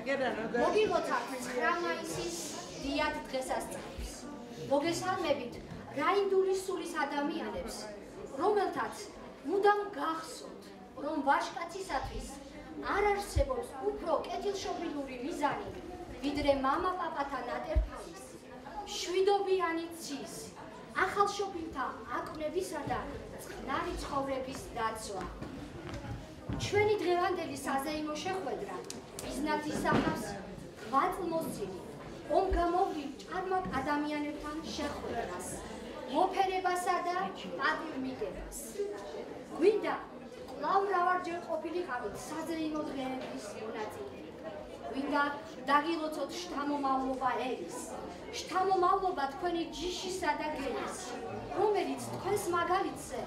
მოგილოცავთ 9 მაისის დიად დღესასწაულს. მოგესალმებით რაინდული სულის ადამიანებს, რომელთაც მუდამ გახსოვთ, რომ ვაჟკაცისათვის არ არსებობს უფრო კეთილშობილური მიზანი, ვიდრე მამა-პაპათა ნატერფალის, მშვიდობიანი ცის, ახალშობილთა აკვნებისა და წყნარი ცხოვრების დაცვა. ჩვენი დღევანდელი საზეიმო შეხვედრა მიზნად ისახავს ღვაწლმოსილი, ომგამოვლილ ჭარბ ადამიანებთან შეხვედრას, მოფერებასა და პატივმიგებას. გვინდა კვლავ მრავალჯერ ყოფილიყავით საზეიმო დღეების მონაწილე. გვინდა დაგილოცოთ შთამომავლობა ერის, შთამომავლობა თქვენი ჯიშისა და გენის, რომელიც თქვენს მაგალითზე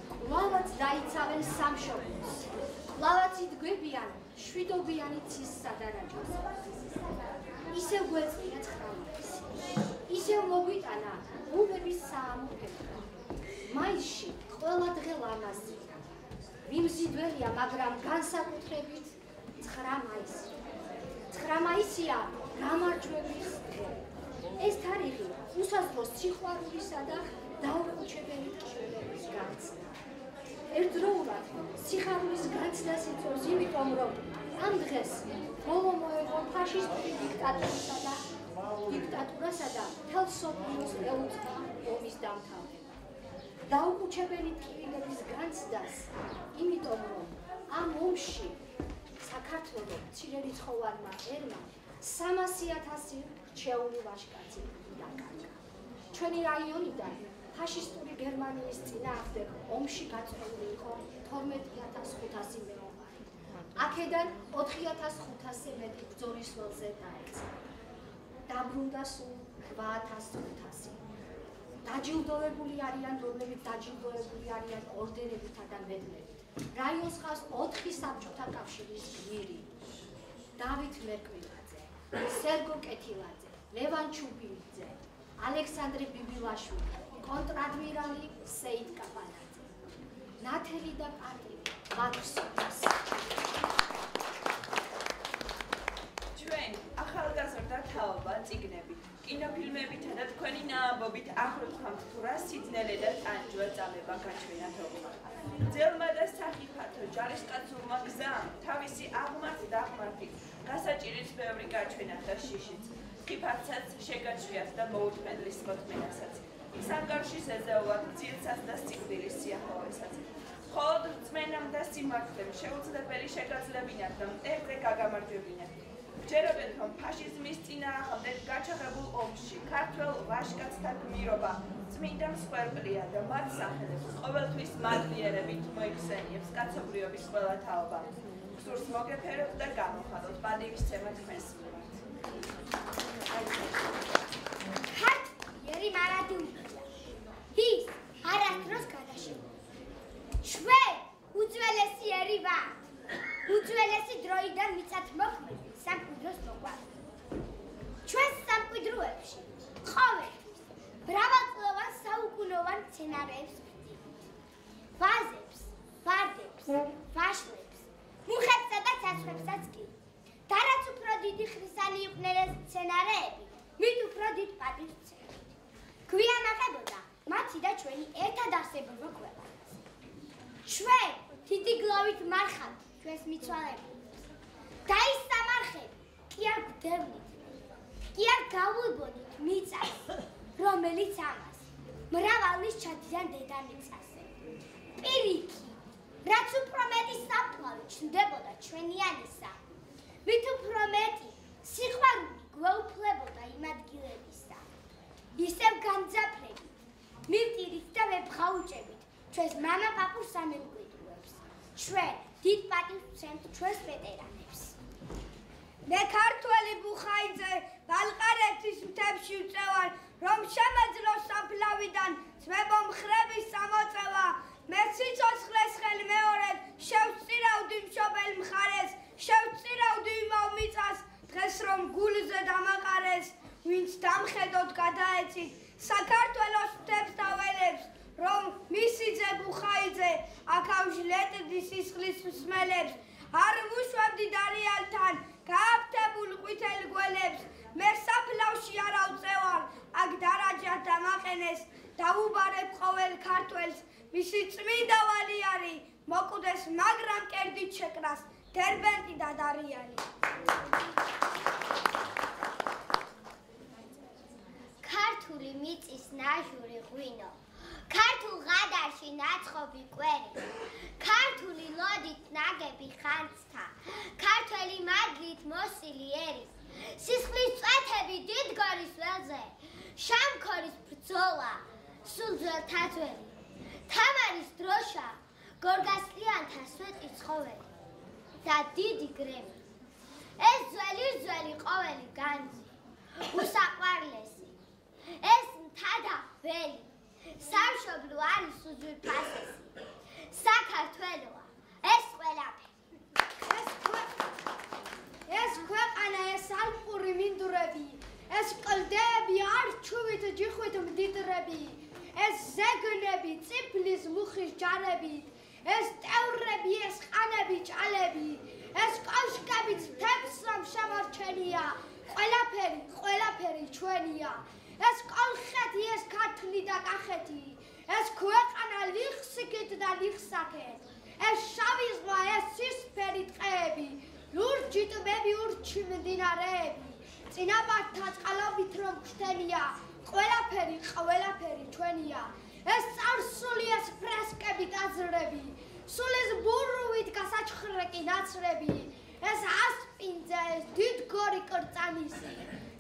კვლავაც დაიცავენ სამშობლოს, კვლავაც იდგებიან მშვიდობიანი ცის სადარაჯოზე. ისევ გვეწია 9 მაისი, ისევ მოგვიტანა ბუნების საამოფენა. მაისში ყველა დღე ლამაზია, მიმზიდველია, მაგრამ განსაკუთრებით 9 მაისი. 9 მაისია გამარჯვების დღე. ეს თარიღი უსაზღროს სიყვარულისა და დაუყუჩებელი კავშირების განცდა. ერთდროულად სიხარულის განცდას იწვევს, იმიტომ რომ ამ დღეს ბოლო მოეღო ფაშისტური დიქტატურასა და მთელ მსოფლიოს ეუწყა ომის დამთავრება. დაუყუჩებელი ტკივილების განცდას, იმიტომ რომ ამ ომში საქართველოს მცირერიცხოვანმა ერმა 300,000 რჩეული ვაჟკაცი დაკარგა. ჩვენი რაიონიდან ფაშისტური გერმანიის წინააღმდეგ ომში გაწეული იყო 12,500 მეომარი. აქედან 4,500 მეტი ბრძოლის ველზე დაეცა. დაბრუნდა სულ 7,500. დაჯილდოვებული არიან, რომლებიც დაჯილდოვებული არიან ორდენებითა და მედლებით. რაიონს ყავს 4 საბჭოთა კავშირის გმირი. დავით მერკვილაძე, სერგო კეთილაძე, ლევან ჩუბინიძე, ალექსანდრე ბიბილაშვილი, კონტრადმირალი სეიდ კაპანაძე, ნათელი და პატივი ვაქსოთას. ჩვენ ახალგაზრდა თაობა წიგნებით, კინოფილმებითა და თქვენი ნაამბობით აღვხვამთ თუ რა სიძნელე და ტანჯვა წამება გაჩვენათ ოგმა. ძელმა და სახიფათო ჯარისკაცურმა გზამ თავისი აღმართით გასაჭირიც ბევრი გაჩვენათ და შიშიც. ხიფათსაც შეგაჩვიათ და მოუთმენლის მოთმენასაც. სამგარში ზეზეულად ძილცას და სიკვდილის სიახლოვესაც. მხოლოდ რწმენამ და სიმართლემ შეუძლებელი შეგაძლებინათ და მტერზე გაგამარჯვებინათ. ჯერობენ რომ ფაშიზმის წინააღმდეგ გაჩაღებულ ომში ქართველ ვაჟკაცთა გმირობა წმინდა მსხვერპლია და მათ სახელებს ყოველთვის მადლიერებით მოიხსენიებს კაცობრიობის ყველა თაობა. გსურს მოგეფეროთ და გამოხატოთ პატივისცემა თქვენს მიმართ. ხარტიერი მარადულია. ის არასდროს გადაშენდა. ჩვენ უძველესი ერი ვართ. უძველესი დროიდან მიწათ მოქმედი სამკვიდროს მოყვარული. ჩვენ სამკვიდროებში ყოველთვის მრავალწლოვან საუკუნოვან მცენარეებს ვგრძივთ. ვაზებს, ვარდებს, ვაშლებს, მუხებსა და ცაცხვებსაც კი. და რაც უფრო დიდი ხრისანი იყვნენ ეს მცენარეები, მით უფრო დიდ პატივს ვცემთ. გვიანახებოდა მათი და ჩვენი ერთად არსებობა ქვეყანას. ჩვენ დიდი გლოვით მარხავთ ჩვენს მიცვალებულებს. და ის სამარხები კი არ გვდევნით, კი არ გავუიბონით მიწას, რომელიც ამას მრავალნის ჩადიან დედამიწაზე. პირიქით, რაც უფრო მეტი საფლავი ჩნდებოდა ჩვენიანისა, მით უფრო მეტი სიყვარული გვეუფლებოდა იმ ადგილებისა. ისევ გამძაფრებით, მივტირით და ვებღაუჭებით ჩვენს მამა-პაპურ სამემკვიდრეებს. ჩვენ დიდ პატივს ვცემთ ჩვენს ვეტერანებს. მე ქართველი ბუხაიძე ბალყარეთის მთებში ვწევარ, რომ შემეძლოს საფლავიდან ძმებო მხრების წამოწევა. მე სიცოცხლეს ხელ მეორედ შევწირავდი მშობელ მხარეს, შევწირავდი იმავ მიწას, დღეს რომ გულზე დამაყარეს. ვინც დამხედოთ გადაეცით საქართველოს მთებს და ველებს, რომ მისი ძე ბუხაიძე აქ ავჟლეტდი სისხლის მსმელებს. არ ვუშვებდი დარიალთან გააფთებულ ყვითელ გველებს მე საფლავში არ ავწევარ აქ დარაჯად დამაყენეს დავუბარებ ყოველ ქართველს მისი წმინდა ვალი არის მოკვდეს მაგრამ კერდით შეკრას დერბენტი და დარიალი ქართული მიწის ნაჟური ღვინო ქართულ ღადაში ნაცხობი კვერი ქართული ლოდით ნაგები ხანძთა ქართველი მადლით მოსილი ერის სისხლის წვეთები დიდგორის ველზე შამქორის ბრძოლა სულძველთა ძველი თამარის დროშა გორგასლიანთა სვეტი ცხოველი და დიდი გრემი ეს ძველი ყოველი განძი უსაყვარლესი ეს მთა და ველი სამშობლო არის უძვირფასესი საქართველოა ეს ყველაფერი ეს ქვეყანა ეს ალპური მინდვრები ეს კლდეები არჩუვით ჯიხვით მდიდრები ეს ზეგნები წიფლის მუხის ჯარები ეს ტევრები ეს ყანები ჭალები ეს კოშკებიც თემსამ შემორჩენია ყველაფერი ჩვენია ეს კოლხეთი ეს ქართლი და კახეთი ეს ქვეყანა ლიხსიქით და ლიხსაქეთ ეს შავი ზღვა ეს ცისფერი ტყეები ლურჯი ტბები ურჩი მდინარეები წინაპართა წყალობით რომ გხდენია ყველაფერი ჩვენია ეს წარსული ეს ფრესკები ტაძრები სულის ბურვით გასაჩხრეკი ნაცრები ეს ასპინძე ეს დიდგორი კრწანისი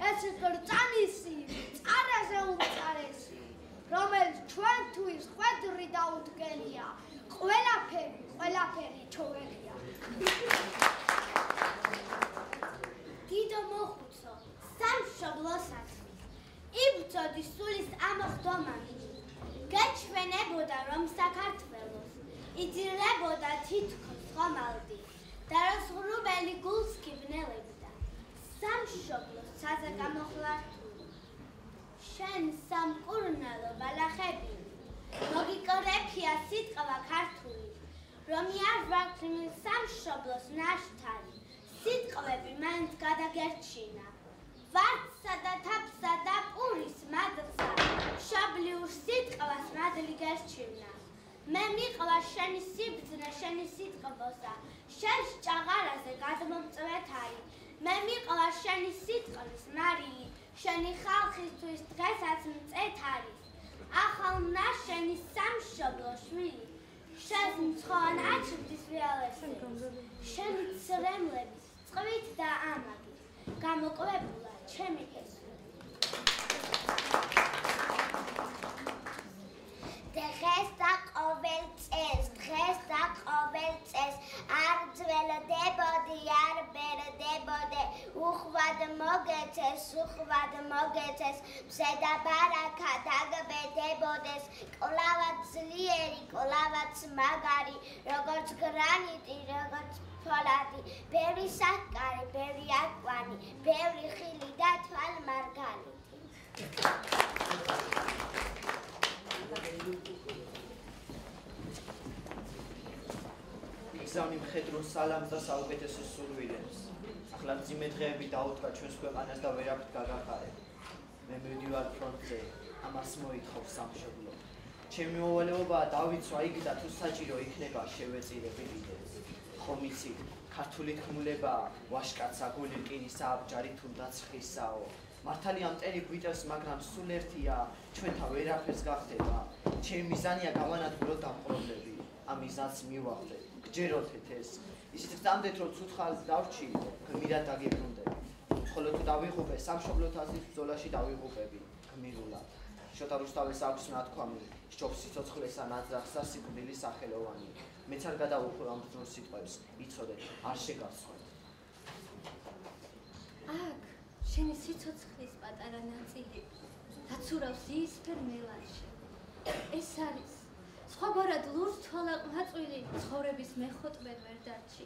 ეს კრწანისი წარაზე უმწარესი რომელიც ჩვენთვის ხვედრი დაუდგენია ყველაფერი ჩვენია დიდო მოხუცო სამშობლოსაც იბრძოდი სულის ამოხდომანი გაჩვენებოდა რომ საქართველოს იძილებოდა თითქოს ხომალდი და რომ სრუბელი გულს გიბნელებდა სამშობლოს საძა გამოხლართული შენ სამკურნალო ბალახები მოგიკორეფია სიტყვა ქართული რომ არ ვაქრიმილ სამშობლოს ნაშთარი სიტყვები მაინც გადაგერჩინა ვარდსა და თაფსა და პურის მადლსა შაბლიურ სიტყვას მადლი გერჩივნა მე მიყვა შენი სიბრძნე შენი სიტყვოსა შენ ჭაღარაზე გადმომწვეთარი მე მიყვა შენი სიტყვის მარილი შენი ხალხისთვის დღესაც მწეთარი ახალ ნაშენი სამშობლო შვილი შენ მცხოვან აჩვდის რეალესებს შენი ცრემლების წყვით და ამაგით გამოკვებულა ჩემი ფესვი დღეს და ყოველ წეს არ ძველდებოდი არ ბერდებოდე უხვად მოგეცეს მზედა ბარაქა დაგბედებოდეს კლავაც ძლიერი კლავაც მაგარი როგორც გრანიტი როგორც ფოლადი ბევრი საკარი ბევრი აკვანი ბევრი ხილი და თვალმარგალითი იგზავნი მხედრო სალამს და საუკეთესო სურვილებს. ახლა მძიმე დღეები დაუდგა ჩვენს ქვეყანას და ვერაფრით გაგახარებ. მე მივდივარ ფრონტზე, ამას მოითხოვ სამშობლო. ჩემი მოვალეობაა დავიცვა იქ და თუ საჭირო იქნება შევეწირები კიდეც. ხომ იცით, ქართული თქმულებაა ვაშკაცსა გული რკინისა აბჯარი თუნდაც ხისაო. მართალია მტერი გვიტევს, მაგრამ სულ ერთია, ჩვენთა ვერაფერს გახდება. ჩემი მიზანია გავანადგურო დამპყრობლები, ამ მიზანს მივახდე. გჯეროთეთ ეს. ისიც გწამდეთ, რომ ცუთხალს დავრჩი, გმირად დაგიბრუნდები. ხოლო თუ დავიღუპე, სამშობლოთაზის ბრძოლაში დავიღუპები, გმირულად. შოთა რუსთაველს აქვს ნათქვამი, სჯობს სიცოცხლესა ნაძრახსა სიკვდილის სახელოვანი. მეც არ გადავუხურ ამ ბრძოლ სიტყვებს, იცოდეთ, არ შეგავსხვათ. აქ შენი სიცოცხლის პატარა ნაწილი დაცურავს იისფერ მელანში. ეს არის სხვაგვარად ლურს თვალაყმაწვილი ცხოვრების მეხოტბერ ვერდარჩი.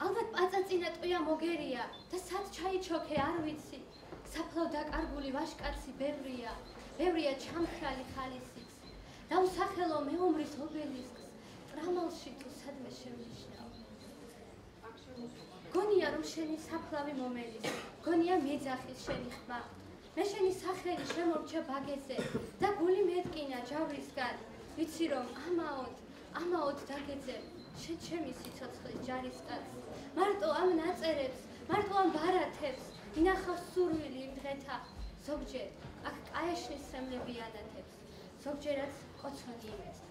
ალბათ პაწაწინა ტყვია მოგერია და სად ჩაიჩოქე არ ვიცი. საფლავ დაკარგული ვაშკაცი ბევრია ჩამქრალი ხალისიც. და უსახელო მეომრის ობელისკს ტრამალში თუ სადმე შევნიშნავ. ამ შენი საფლავი მომელის, გონია მეძახის შენი ხმა. მე შენი სახელი შემორჩა ბაგეზე და გული მეტკინა ჯავრისგან. ვიცი რომ ამაოდ დაგეძებ, შენ ჩემი სიცოცხლის ჯარისკაც. მარტო ამ ნაწერებს, მარტო ამ ბარათებს, ინახავს სურვილი იმ დღეთა. ზოგჯერ აქ კაეშნის სემლები ანათებს, ზოგჯერაც კოცონი იმეცდას.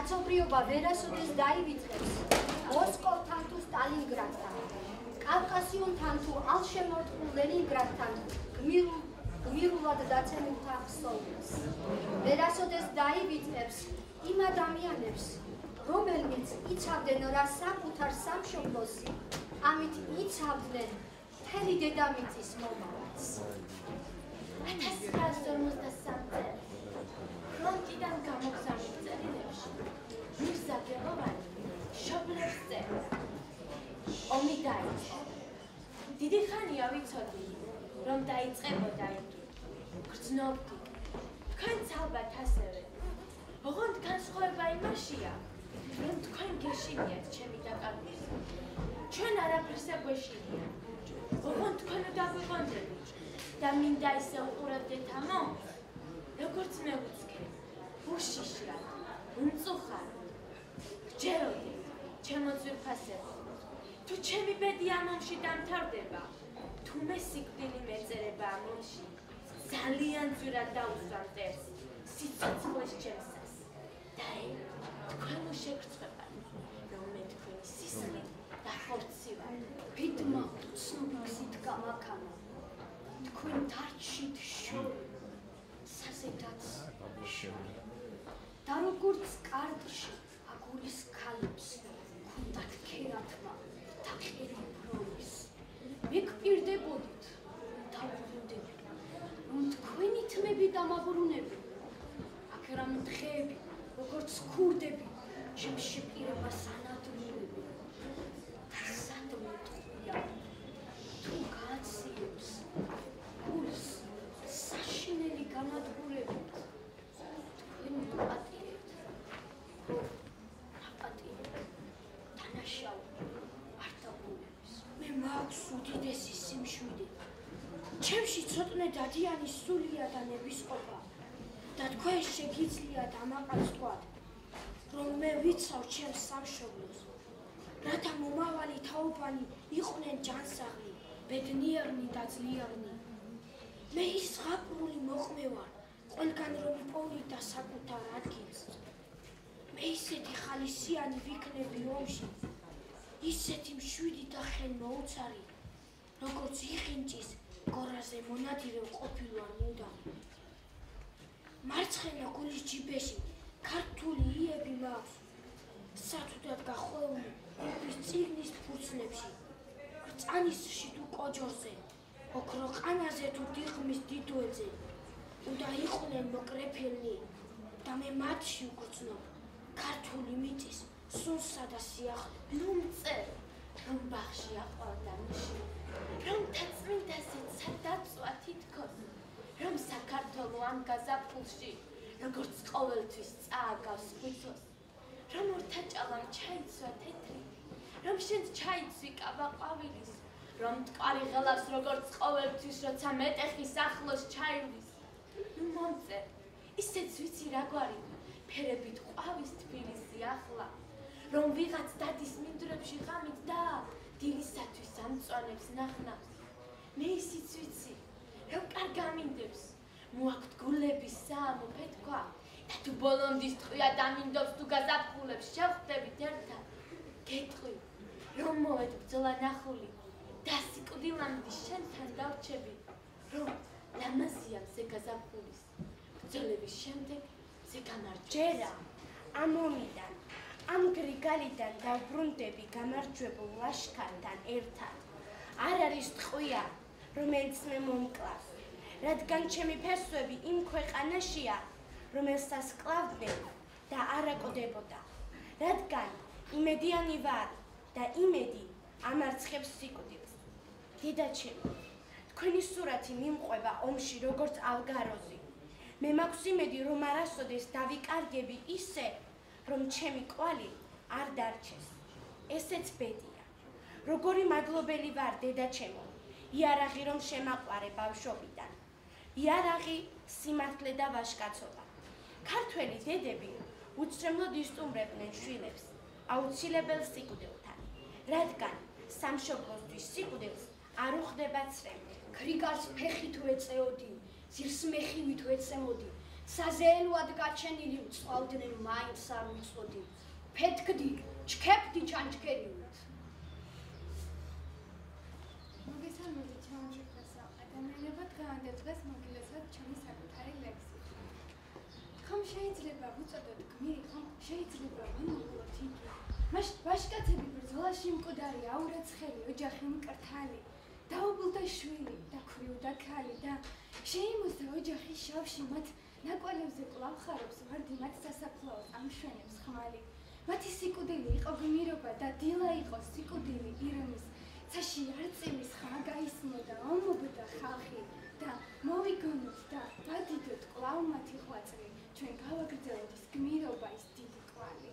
კაცობრიობა ვერასოდეს დაივიწყებს მოსკოვთან თუ სტალინგრადთან, კავკასიონთან თუ ალშემორტყმულ ლენინგრადთან გმირულად დაცემულთა ხსოვნას. ვერასოდეს დაივიწყებს იმ ადამიანებს, რომელნიც იცავდნენ რა საკუთარ სამშობლოს, ამით იცავდნენ მთელი დედამიწის მომავალს. 1953 წელს ფრონტიდან გამოგზავნილ წერილებში მირზა ბელოვანი მშობლებს წერს. ომი დაიწყო. დიდი ხანია ვიცოდი, რომ დაიწყებოდა იგი. გრძნობდი. თქვენც ალბათ ასევე. ოღონდ განსხვავება იმაშია, რომ თქვენ გეშინიათ ჩემი დაკარგვის. ჩვენ არაფერს აგვეშინია. ოღონდ თქვენო დაგვიყვანდებით და მინდა ისე უყურებდეთ ამო, როგორც მე ვუცქე, უშიშრად, უმწუხაროდ. გჯეროდით, ჩემო ძვირფასებო, თუ ჩემი ბედი ამ ომში დამთავრდება, თუ მე სიკვდილი მეწერება ამ ომში, ძალიან ძვირად დაუსვამ მტერს, სიცოცხლეს ჩემსას. და თქვენ უშეგრცხვებათ, რომ მე თქვენი და ხორცივარ. ფიტმა ცნობისით გამაქანა. თქვენ თარჩით შორი, საზედაც შორი. და როგორც კარტში აგურის ქალებს, ქუნდათ ქერათმა და ყერი ბროლის. მეკპირდებოდით, დავბრუნდებით, რომ თქვენი თმები დამაბრუნები. აქერამ დღეები, როგორც ქურდები, შემშეპირებას ანადგურები. და სადმე ტყვია, თუ გააციებს, გულს საშინელი განადგურებით. თქვენ პატიებთ, ნაპატიებთ, დანაშაულ არ დაბრუნებს. მე მაქვს უდიდესი სიმშვიდე. ჩემში ცოტნე დადიანის სულია და ნებისყოფა და თქვენ შეგიძლიათ ამაყაც თქვათ, რომ მე ვიცავ ჩემს სამშობლოს, რათა მომავალი თაობანი იყვნენ ჯანსაღი, ბედნიერნი და ძლიერნი. მე ის ზღაპრული მოყმე ვარ, ყველგან რომ იპოვნი და საკუთარ ადგილს. მე ისეთი ხალისიანი ვიქნები ომში, ისეთი მშვიდი და ხელმოუცარი, როგორც იღინჭის გორაზე მონადირე ყოფილვარ მუდამ. მარცხენა გულის ჯიბეში ქართული იები მაქვს, სათუდად გახვეული რუხის წიგნის ფურცლებში, რწანისში თუ კოჯორზე, ოქრო ყანაზე თუ დიღმის დიდველზე, უნდა იყვნენ მოკრეფილნი და მე მათში უგრძნობ ქართული მიწის სუნსა და სიახლე. ნუ მწერ, რომ ბაღში აყვავდა ნიში, რომ თაწმინდაზე სადაწვა თითქოს, რომ საქართველო ამ გაზაფხულში, როგორც ყოველთვის წააგავს ხვითოს, რომ ორთაჭალამ ჩაიცვა თეთრი, რომ შენც ჩაიცვი კაბა ყვავილის, რომ მტკვარი ღელავს როგორც ყოველთვის, როცა მეტეხის ახლოს ჩაივლის. ნუ მომწერ, ისეც ვიცი რაგვარი, ფერებით ყვავის თბილისი ახლა, რომ ვიღაც დადის მინდვრებში ღამით და დილისათვის ამწვანებს ნახნავს. მე ისიც ვიცი, რომ კარგ ამინდებს, მოაქვთ გულების საამოფე თქვა და თუ ბოლომდის ტყვია დამინდობს თუ გაზაფხულებს შევხვდებით ერთად, გეტყვი, რომ მოვედ ბრძოლა ნახული და სიკვდილამდე შენთან დავრჩები, რომ ლამაზია მზე გაზაფხულის, ბრძოლების შემდეგ მზე გამარჯვება. ჯერა ამ ომიდან, ამ გრიგალიდან დავბრუნდები გამარჯვებულ ლაშქართან ერთად. არ არის ტყვია, რომელიც მე მომკლავს, რადგან ჩემი ფესვები იმ ქვეყანაშია, რომელსაც კლავდნენ და არ აკოდებოდა, რადგან იმედიანი ვარ და იმედი ამარცხებს სიკვდილს. დედაჩემი, თქვენი სურათი მიმყვება ომში როგორც ავგაროზი. მე მაქვს იმედი, რომ არასოდეს დავიკარგები ისე, რომ ჩემი კვალი არ დარჩეს. ესეც ბედია. როგორი მადლობელი ვარ დედაჩემო, იარაღი რომ შემაყვარე ბავშვობიდან. იარაღი, სიმართლე და ვაჟკაცობა. ქართველი დედები უცრემლოდ ისტუმრებდნენ შვილებს აუცილებელ სიკვდილთან, რადგან სამშობლოსთვის სიკვდილს არ უხდება ცრემლი. გრიგალს ფეხით ვეწეოდი, ძირს მეხივით ვეწემოდი, საზეელოად გაჩენილი ვწვალდნენ, მაინც არ ვუწოდი. ფეთქდი, ჩქეფდი ჩანჩქერივით. მოგესალმებით, ჩემი პროფესორ. ადამიანებად გაანდა დღეს მოგილოცავთ ჩემი საკუთარი ლექსი. ხომ შეიძლება ვუწოდოთ გმირი, ხომ შეიძლება ვიმოვლოთ იგი. ვაჟკაცები ბრძოლაში მკვდარი, აურაცხელი, ოჯახი მკრთალი. დაუბრუნდა შვილი და ქვრივდა ქალი და შეიმოსდა ოჯახი შავში, მათ ნაკვალებზე კვლავ ხარობს ვარდი, მათ სასაფლაოს ამშვენებს ხმალი. მათი სიკვდილი იყო გმირობა და დილა იყო სიკვდილი ირმის. ცაში არწივის ხმა გაისმოდა, ომობდა ხალხი და მოვიგონოთ და ვადიდოთ კვლავ მათი ღვაწლი, ჩვენ გავაგრძელოთ ის გმირობა, ის დიდი კვალი.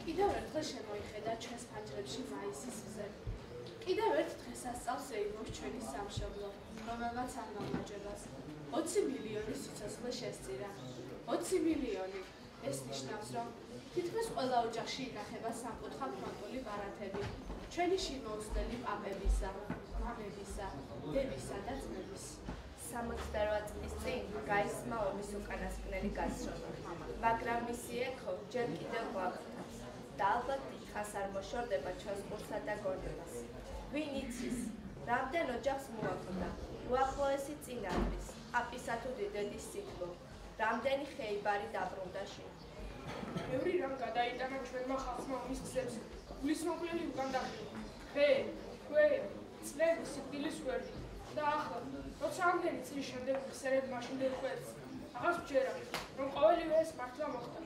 კიდევ ერთხელ შემოიხედა ჩვენს ფანჯრებში მაისის მზე. კიდევ ერთ დღესასწაულს ეიბოს ჩვენი სამშობლო, რომელმაც ამ გამარჯვებას 20 მილიონი სიცოცხლე შესწირა. 20 მილიონი. ეს ნიშნავს, რომ თითქმის ყველა ოჯახში ინახება სამკუთხა ფრონტული ბარათები. ჩვენი შემოუცდელი პაპებისა, მამებისა, დებისა და ძმების. 68 წლის წინ გაისმა ომის უკანასკნელი გასროლა, მაგრამ მისი ექო ჯერ კიდევ გვაქვს და ალბათ დიდხანს არ მოშორდება ჩვენს ყურსა და გონებას. ვინ იცის, რამდენ ოჯახს მოაკლდა უახლოესი წინაპრის, პაპისა თუ დედის სიკვდილი, რამდენი ხეიბარი დაბრუნდაში. ბევრი რამ გადაიტანა ჩვენმა ხალხმა ომის გზებზე. გულისმოკლელი უკან დახევა. ხე, ქვე, წლები სიკვდილის გვერდი. და ახლა, როცა ამდენი წლის შემდეგ ვიხსენებ მაშინდელ ხვედს, აღარ ვჯერა, რომ ყოველივე ეს მართლა მოხდა.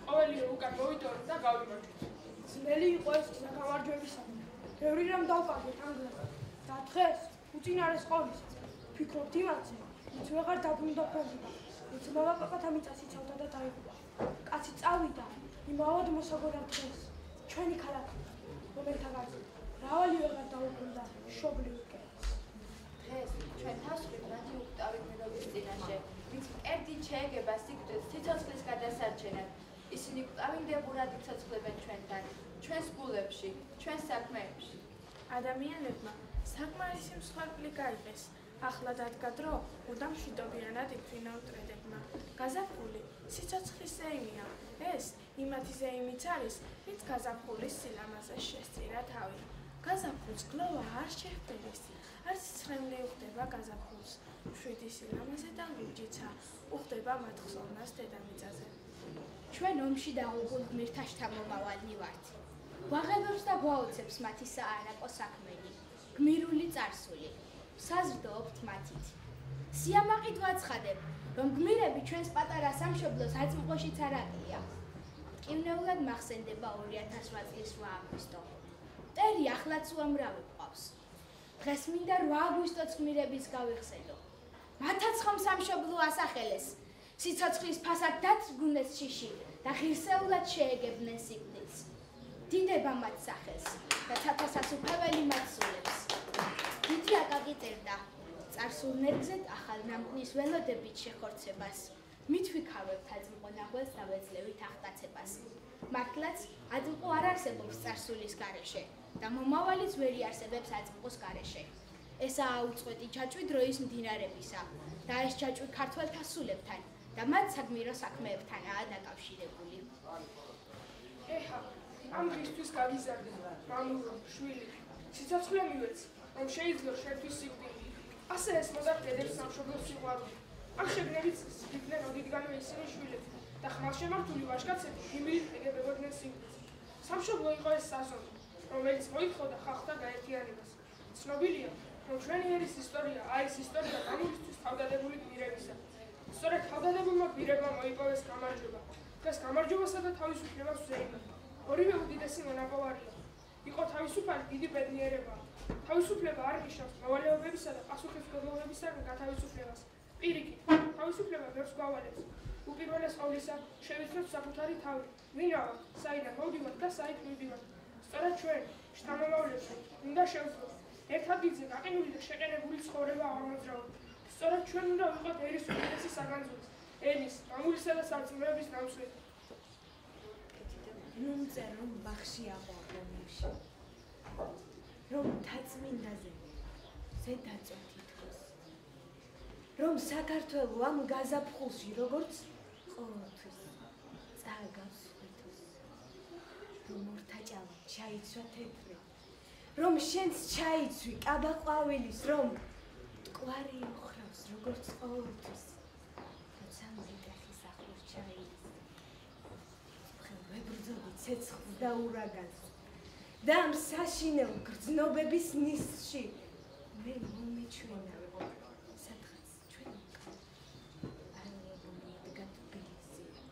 ყოველივე უკან მოვიტოვეთ და გავიმარჯვეთ. ძნელი იყო ეს გზა გამარჯვებისადმი. ბევრი რამ დავყავდეთ ამ გზაზე. და დღეს, უწინარეს ყოვლისა, ვფიქრობთ იმაზე, ვინც ვეღარ დაბრუნდა ფერდიდან, ვინც მამაპაპათა მიწას იცავდა და დაიღუპა. კაცი წავიდა, იმავად მოსაგონად დღეს, ჩვენი ქალაქი, რომელთაგან მრავალი ვეღარ დაუბრუნდა მშობლიურ კერს. დღეს ჩვენ თავს მათი უკტავით მედობის წინაშე, ვინც მკერდით შეეგება სიკვდილს სიცოცხლის გადასარჩენად. ისინი უკტავინდებურად იცოცხლებენ ჩვენთან, ჩვენს გულებში, ჩვენს საქმეებში. ადამიანებმა საკმარისი მსხვერპლი გაიგეს. ახლა დადგა დრო, უნდა მშვიდობიანად იქრინა უტრედებმა. გაზაფხული სიცოცხლის ზეიმია. ეს იმათი ზეიმიც არის, ვინც გაზაფხულის სილამაზეს შესწირა თავი. გაზაფხულს გლოვა არ შეჰპერის, არც ცხრემლი უხდება გაზაფხულს. მშვიდი სილამაზე და ლურჯიცა უხდება მათ ხსოვნას დედამიწაზე. ჩვენ ომში დაღუპულ გმირთა შთამომავალნი ვართ. გვაღებებს და გვაოცებს მათი საარაკო საქმენი, გმირული წარსული. საზრდოობთ მათით. სიამაყით ვაცხადებ, რომ გმირები ჩვენს პატარა სამშობლოს აწმყოშიც არ აკლია. მტკივნეულად მახსენდება 2008 წლის 8 აგვისტო. მტერი ახლაც უამრავი გვყავს. დღეს მინდა 8 აგვისტოც გმირების გავიხსენო. მათაც ხომ სამშობლო ასახელეს, სიცოცხლის ფასად დაწგუნეს შიში და ღირსეულად შეეგებნენ სიკვდილს. დიდება მათ სახელს და ცათასასუფეველი მათ სულებს. დიდი აკაკი წერდა, წარსულ ნერგზეთ ახალ ნამკვნის ველოდებით შეხორცებას. მით ვიქარვებთ აწმყო ნახველს და ვეძლევით ახტაცებას. მართლაც აწმყო არ არსებობს წარსულის გარეშე და მომავალიც ვერ იარსებებს აწმყოს გარეშე. ესაა უწყვეტი ჯაჭვი დროის მდინარებისა და ეს ჯაჭვი ქართველთა სულებთან და მათ საგმირო საქმეებთანაა დაკავშირებული. ეჰა, ამ დღისთვის გაგიზარდე, მამულო, შვილი, სიცოცხლე მივეც, რომ შეიძლება შერთვის სიკვდილი. ასე ეს მოდარ დედებს სამშობლოს სიყვარული. ამ შეგნებით იქნენ ოდითგანვე ისინი შვილები და ხმალშემართული ვაჟკაცები გიმილით ეგებებოდნენ სიკვდილს. სამშობლო იყო ეს საზომი, რომელიც მოითხოვდა ხალხთა გაერთიანებას. ცნობილია, რომ ჩვენი ერის ისტორია არის ისტორია გამოვისთვის თავდადებული გმირებისა. სწორედ თავდადებულმა გმირებმა მოიპოვეს გამარჯვება. დღეს გამარჯვებასა და თავისუფლებას ვზეიმებ. ორივე უდიდესი მონაპოვარია. იყო თავისუფალი დიდი ბედნიერებაა. თავისუფლება არ ნიშნავს მოვალეობებისა და პასუხისმგებლობებისაგან გათავისუფლებას. პირიქით, თავისუფლება ბევრს გვავალებს. უპირველეს ყოვლისა, შევიცნობთ საკუთარი თავი, ვინა ვართ, საიდან მოვდივართ და საით მივდივართ. სწორედ ჩვენ, შთამომავლებში, უნდა შევძლოთ. ერთ ადგილზე გაყინული და შეყენებული ცხოვრება აღმოძრავოთ. სწორედ ჩვენ უნდა ვიყოთ ერის უდიდესი საგანძური, ენის, მამულისა და სარწმუნოების დამცველი. რომ წერ რომ ბახში აყვავდომში რომ თაწმინდაზე ზედაწვა თითქოს რომ საქართველო ამ გაზაფხულში როგორც ყოველთვის წააგავს ხვითოს რომ ორთაჭალა ჩაიცვა თეთრი რომ შენც ჩაიცვი კაბა ყვავილის რომ მტკვარი ოხრავს როგორც ყოველთვის როცა მეტეხის ახლოს ჩაიც ვებრძოლით ცეცხლს და ურაგანს და ამ საშინელ გრძნობების ნისლში მე მომეჩვენა სადღაც ჩვენ არლებული იდგა თბილისი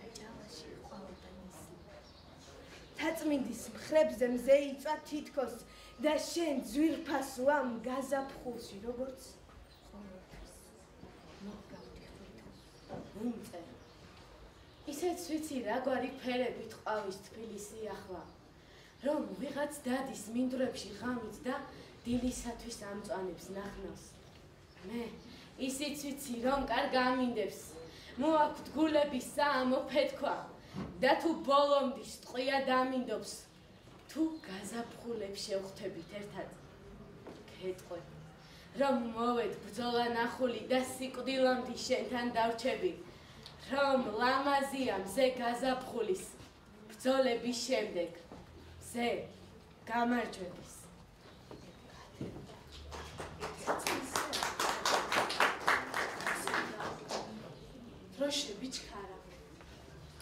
დაჭალაში ყავდა ნისლი თაწმინდის მხრებზე მზე იწვა თითქოს და შენ ძვირფასო ამ გაზაფხულში როგორც ყოველთვის მოგავდი ხვითოს უმწერ ისეც ვიცი რა გვარი ფერებით ყავის თბილისი ახლა რომ ვიღაც დადის მინდვრებში ღამით და დილისათვის ამწვანებს ნახნავს მე ისიც ვიცი რომ კარგ ამინდებს მოაქვთ გულების საამო ფეთქვა და თუ ბოლომდის ტყვია დამინდობს თუ გაზაფხულებს შევხვდებით ერთად ქეთყვე რომ მოვედ ბრძოლა ნახული და სიკვდილამდე შენთან დავრჩები, რომ ლამაზია მზე გაზაფხულის ბრძოლების შემდეგ მზე გამარჯვების. დროშები ჩქარა.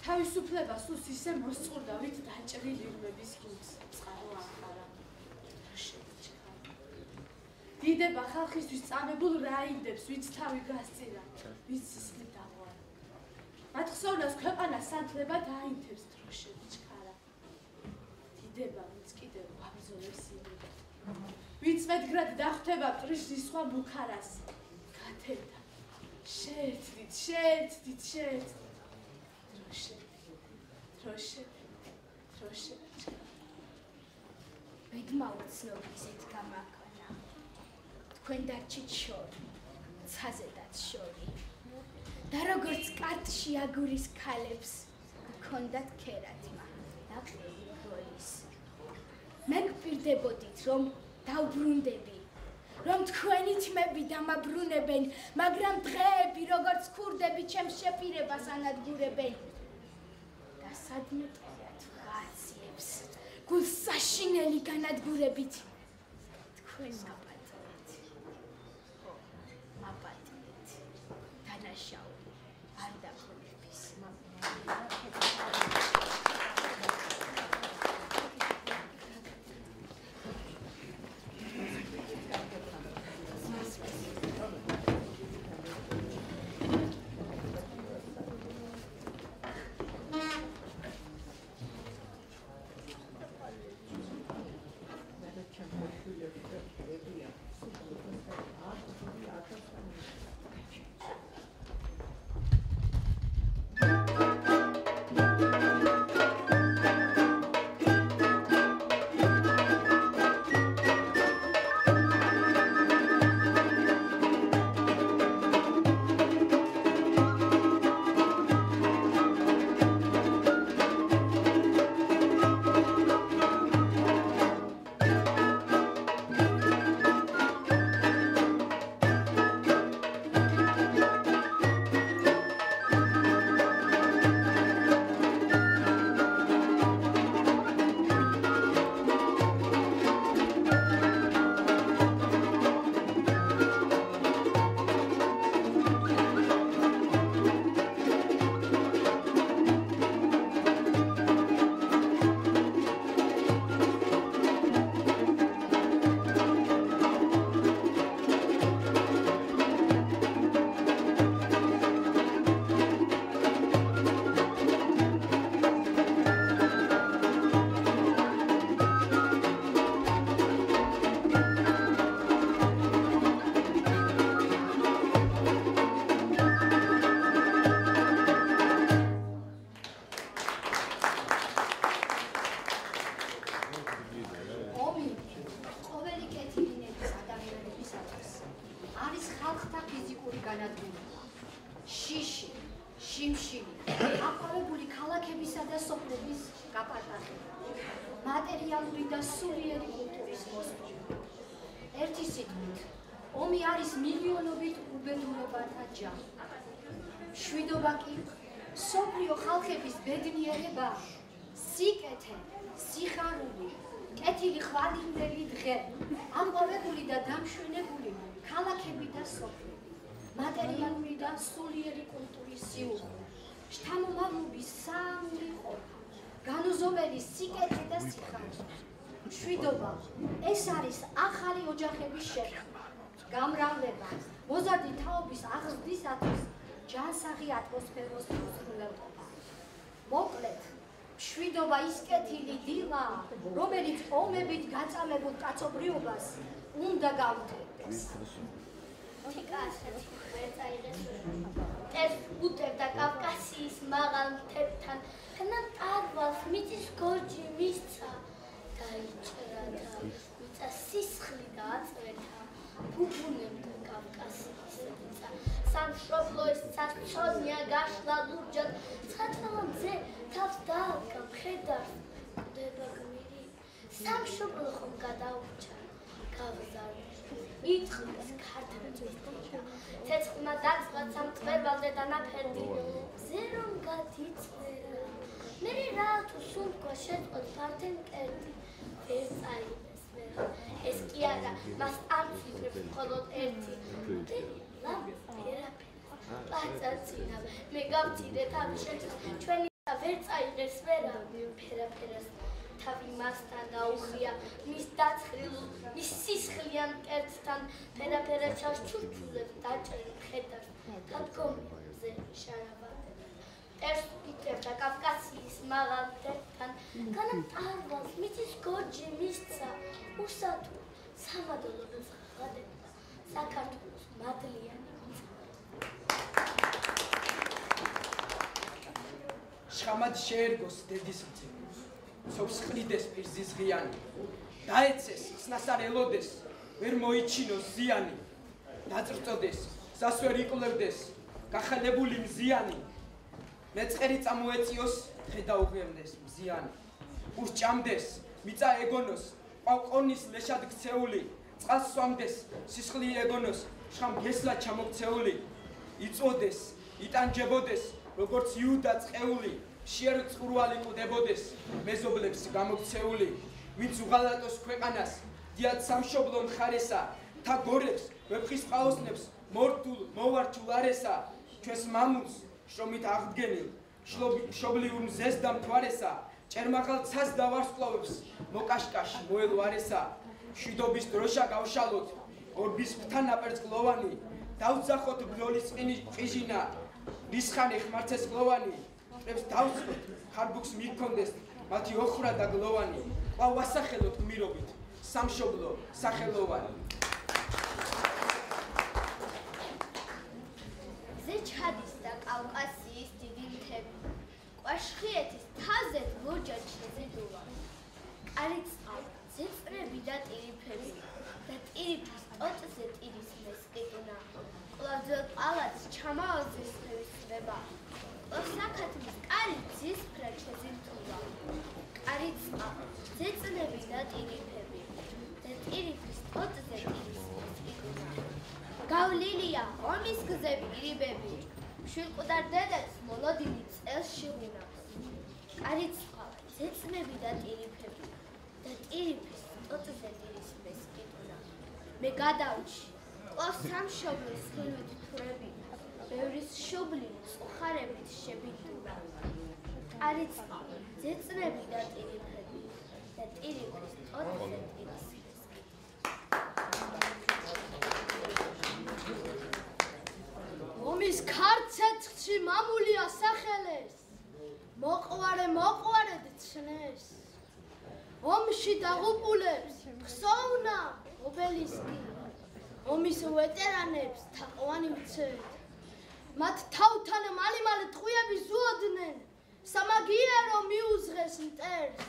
თავისუფლებას უსს ისე მოსწყურდა, ვით დაჭრილი ურმების გულს წყარო ახარა. დროშები ჩქარა. დიდება ხალხისთვის წამებულ რაინდებს, ვით თავი გასწირა, ვით სისხლი დაღვარა. მათ ხსოვნას ქვეყანა სანთლება დაინთებს, დროშები ჩქარა. დიდება ვით კიდევ ვაბრძოლებს იმედა. ვით მედგრად დახვდება პრიშის სხვა ბუქარას. გათენდა. შეერთდით, შეერთდით, შეერთდით. დროშები ჩქარა. ბედმა უცნობისით გამაქონა. თქვენ დარჩით შორი, ცაზედაც შორი. და როგორც კარტში აგურის ქალებს, გქონდათ ქერათმა ნაკლები როლის. მე გპირდებოდით, რომ დავბრუნდები, რომ თქვენი თმები დამაბრუნებენ, მაგრამ დღეები, როგორც ქურდები, ჩემს შეფირებას ანადგურებენ. და სადმე ტყიათ ვააციებს, გულს საშინელი განადგურებით. თქვენ მაპატიეთ, მაპატიეთ, დანაშაული არ დაგონების. მატერიალური და სულიერი კულტურის მოსპოვება. ერთი სიტყვით, ომი არის მილიონობით უბედურებათა ჯამი. მშვიდობა კი მსოფლიო ხალხების ბედნიერება, სიკეთე, სიხარული, კეთილი ხვალინდელი დღე, ამყვავებული და დამშვენებული ქალაქები და სოფლები, მატერიალური და სულიერი კულტურის სიუხვე, შთამომავლობის საამური ყოფა, განუზომელი სიკეთე და სიხარული. მშვიდობა, ეს არის ახალი ოჯახების შექმნა, გამრავლება, მოზარდი თაობის აღზრდისათვის ჯანსაღი ატმოსფეროს უზრუნველყოფა. მოკლედ, მშვიდობა ის კეთილი დილა, რომელიც ომებით გაწამებულ კაცობრიობას უნდა გავუწევდეს. თიკასეთი ვერ წაიღეს ეს უტევდა კავკასიის მაღალ მთებთან და ტარვალს მიწის გორჯი მისცა დაიჭრა და მიწა სისხლი დააწვეთა გუბუნებდა კავკასიის მიწა სამშობლოის საწონია გაშლა ლურჯად ცათალა მზე თავს დაალკა მხედარს კვდება გმირი სამშობლო ხომ გადაურჩა გავზარდა იტყვის ქართლის დიда ცეცხლმა დაწყლა სამწვერვალზე დანაფერდი ზე რომ გადიწვერა მე რა თუ სულკვა შეწყოთ ფართენ კერდი ვერ წაიღეს ვერა ეს კი არა მას ამცირებს მხოლოდ ერთი ლამპა ფერაფერა პაწაცინა მე გავწირეთ ამ შეცვლა ჩვენი ვერ წაიღეს ვერა ფერაფერას თავი მასთან დაუხია მის დაცხრილ მის სისხლიან კერცთან ფერაფერა ჩაშჩურჩულებს დაჭრილ ხედავს თადგომზე შარავად ტერს პიტერდა კავკასიის მაღალ მტერთან განამტარვალს მიწის გორჯი მისცა უსათუ სამადლოს ხადებდა საქართველოს მადლიანი შხამად შეერგოს დედის მძიმეს სობს ყრიდეს პირზის ღიანი დაეცეს ხსნას არ ელოდეს ვერ მოიჩინოს ზიანი დაწრწოდეს გზას ვერ იკვლევდეს გახელებული მზიანი მეწყერი წამოეწიოს ხე დაუღემდეს მზიანი ურჭამდეს მიწა ეგონოს ყავყონის ლეშად ქცეული წყალს სვამდეს სისხლი ეგონოს შხამ გესლა ჩამოქცეული იწოდეს იტანჯებოდეს როგორც იუდა წყეული შიერ წყურვალი ყდებოდეს მეზობლებს გამოქცეული ვინც უღალატოს ქვეყანას დიად სამშობლო მხარესა თა გორებს ვეფხის ყაოსნებს მორთულ მოვარჩულ არესა ჩვენს მამულს შრომით აღდგენილ შობლიურ მზეს და მთვარესა ჭერმაღალ ცას და ვარსკვლავებს მოკაშკაშ მოელო არესა მშვიდობის დროშა გავშალოთ ორბის ფთა ნაპერწკლოვანი დავძახოთ ბრძოლის ყიჟინა რისხანი ხმარცეს გლოვანი წრებს დავწყვეთ ხარბუქს მიქონდეს მათი ოხრა და გლოვანი ყვა ვასახელოთ გმირობით სამშობლო სახელოვანი ზე ჩადის და კავკასიის დიდი მთები კვაშხიეთის თაზეთ ლურჯად შეზიდულა კარიწყალ ზეწრები და ტირიფები და ტირიფის ტოტზე ტირის მესყიდუნა ყლავძელ პალატს ჩამავალზეს ხევისდება ყლავსაქათმის კარი ძისფრად შეზიდულა კარიწყალ ზეწრები და ტირიფები და ტირიფის ტოტზე ტირის მესყიდუნა გავლილია ომის გზები ირიბები მშვილყუდარ დედებს მოლოდინი წელს შეღუნავს კარიწყალ ზეწნები და ტირიფები და ტირიფის ტოტზე ტირის მესყიდუნა მე გადავჭი ყავს სამშობლოს ხილვით თურები ბევრის შუბლი წუხარებით შებიდუნა კარიწყალ ზეწნები და ტირიფები და ტირიფის ტოტზე ტირის ომის ქარცეცხლში მამულია სახელეს მოყვარე ცნეს ომში დაღუპულებს ხსოვნა ობელისკი ომის ვეტერანებს თაყვანი მცეთ მათ თავთან მალე ტყვიები ზუოდნენ სამაგიერო მიუძღეს მტერს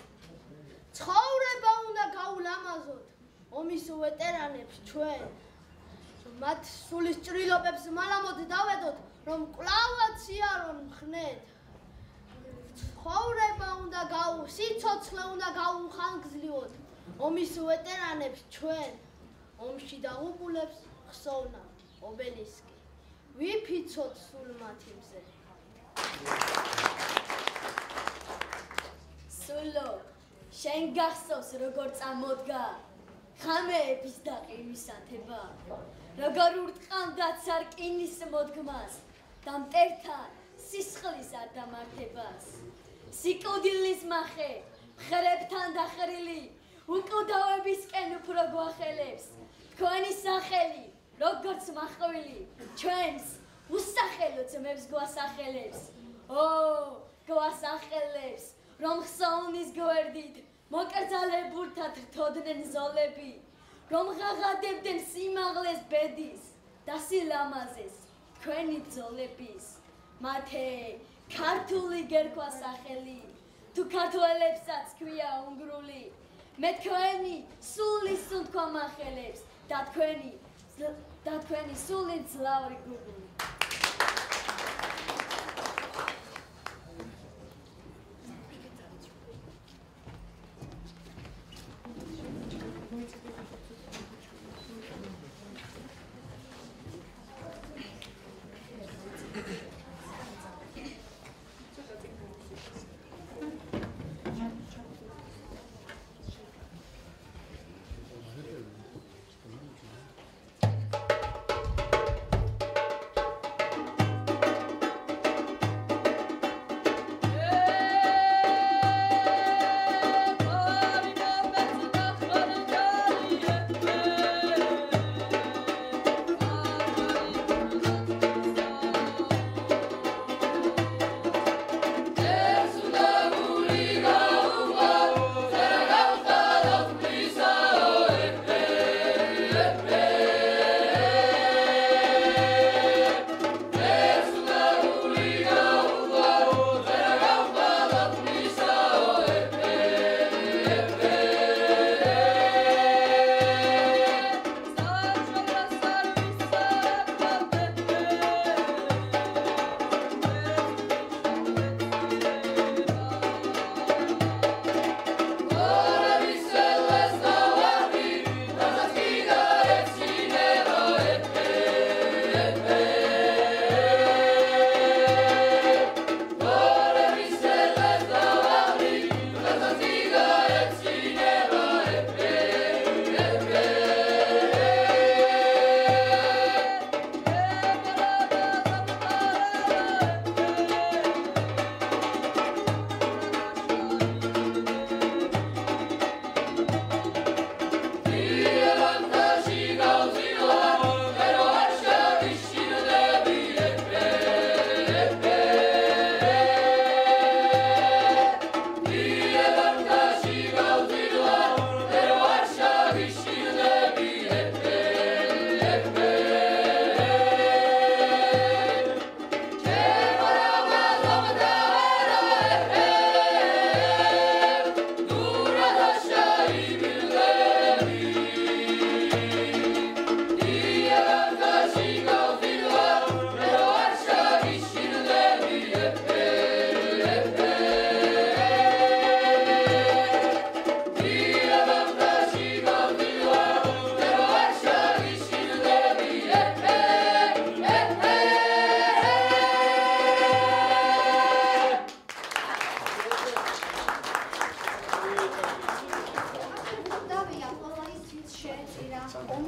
ცხოვრება უნდა გაულამაზოთ ომის ვეტერანებს ჩვენ მათ სულის ჭრილობებს მალამოდ დავედოთ, რომ კვლავაც იარონ მხნეთ. ცხოვრება უნდა სიცოცხლე უნდა გაუხანგრძლივოთ. ომის ვეტერანებს ჩვენ, ომში დაღუპულებს ხსოვნა ობელისკი. ვიფიცოთ სულ მათი მზე. სულო, შენ გახსოვს როგორ წამოდგა ხამეების და ყიმისათება. როგორ ურტყამდათ სარკინის მოდგმას და მტერთან სისხლის არ დამარხებას სიკვდილის მახე მხრებთან დახრილი უკვდავებისკენ უფრო გვახელებს თქვენი სახელი როგორც მახვილი ჩვენს უსახელო ძმებს გვასახელებს გვასახელებს რომ ხსოვნის გვერდით მოკრძალებულთა თრთოდნენ ზოლები რომ ღაღადებდნენ სიმაღლეს ბედის და სილამაზეს თქვენი ბრძოლების მათე ქართული გერქვა სახელი თუ ქართველებსაც ქვია უნგრული მე თქვენი სულის სუნთქვა მახელებს და თქვენი სული ძლავრი გუგული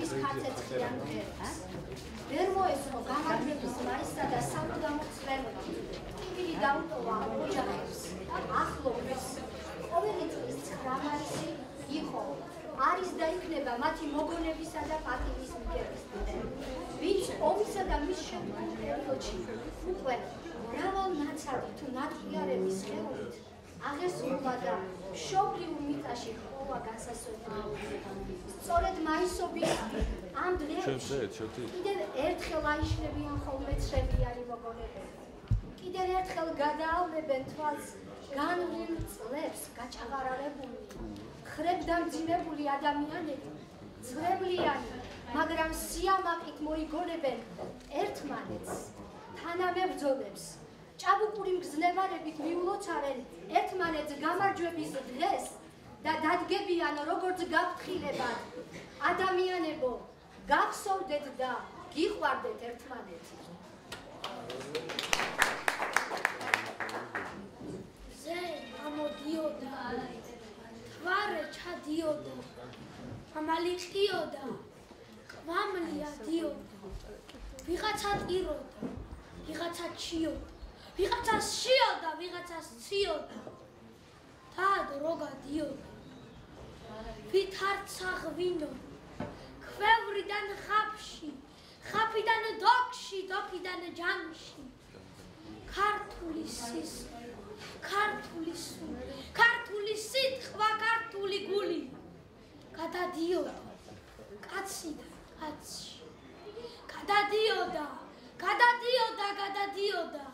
მის ქარცეცხლიან მღერებს. ვერ მოესწრო გამარჯვების მაისსა და სამუდამო ცრემლმა. კიბილი დაუტოვა ოჯახებს, ახლობლებს. ყოველი წლის 9 მაისი იყო არის და იქნება მათი მოგონებისა და პატივის მიგების დღე. ვინც ომისა და მის შემდგომ პერიოდში უკვე მრავალნაცადი თუ ნაკლიარების ხელობით აღესრულა და მშობლიურ მიწაში ყოფა განსასწორებელი. სწორედ მაისობის ამ დღეებში კიდევ ერთხელ აიშლებიან ხოლმე ცრემლიანი მოგონებები. კიდევ ერთხელ გადაავლებენ თვალს განვლილ წლებს გაჭაღარარებული, ხრებდამძიმებული ადამიანები, ცრემლიანი, მაგრამ სიამაყით მოიგონებენ ერთმანეთს, თანამებრძოლებს. ჭაბუკური მგზნევარებით მიულოცავენ ერთმანეთს გამარჯვების დღეს და დადგებიან როგორც გაფრთხილებად. ადამიანებო, გახსოვდეთ და გიყვარდეთ ერთმანეთი. ზე ამოდიოდა, თვარე ჩადიოდა, ამალი ყიოდა, ყვამლია დიოდა, ვიღაცა ტიროდა, ვიღაცა ჩიოდა, ვიღაცა შიოდა, ვიღაცა სციოდა, თად როგა დიოდა, ვითარცა ღვინო, ქვევრიდან ხაფში, ხაფიდან დოქში, დოქიდან ჯამში, ქართული სისხლი, ქართული სული, ქართული სიტყვა, ქართული გული, გადადიოდა, კაციდან კაცში, გადადიოდა, გადადიოდა, გადადიოდა,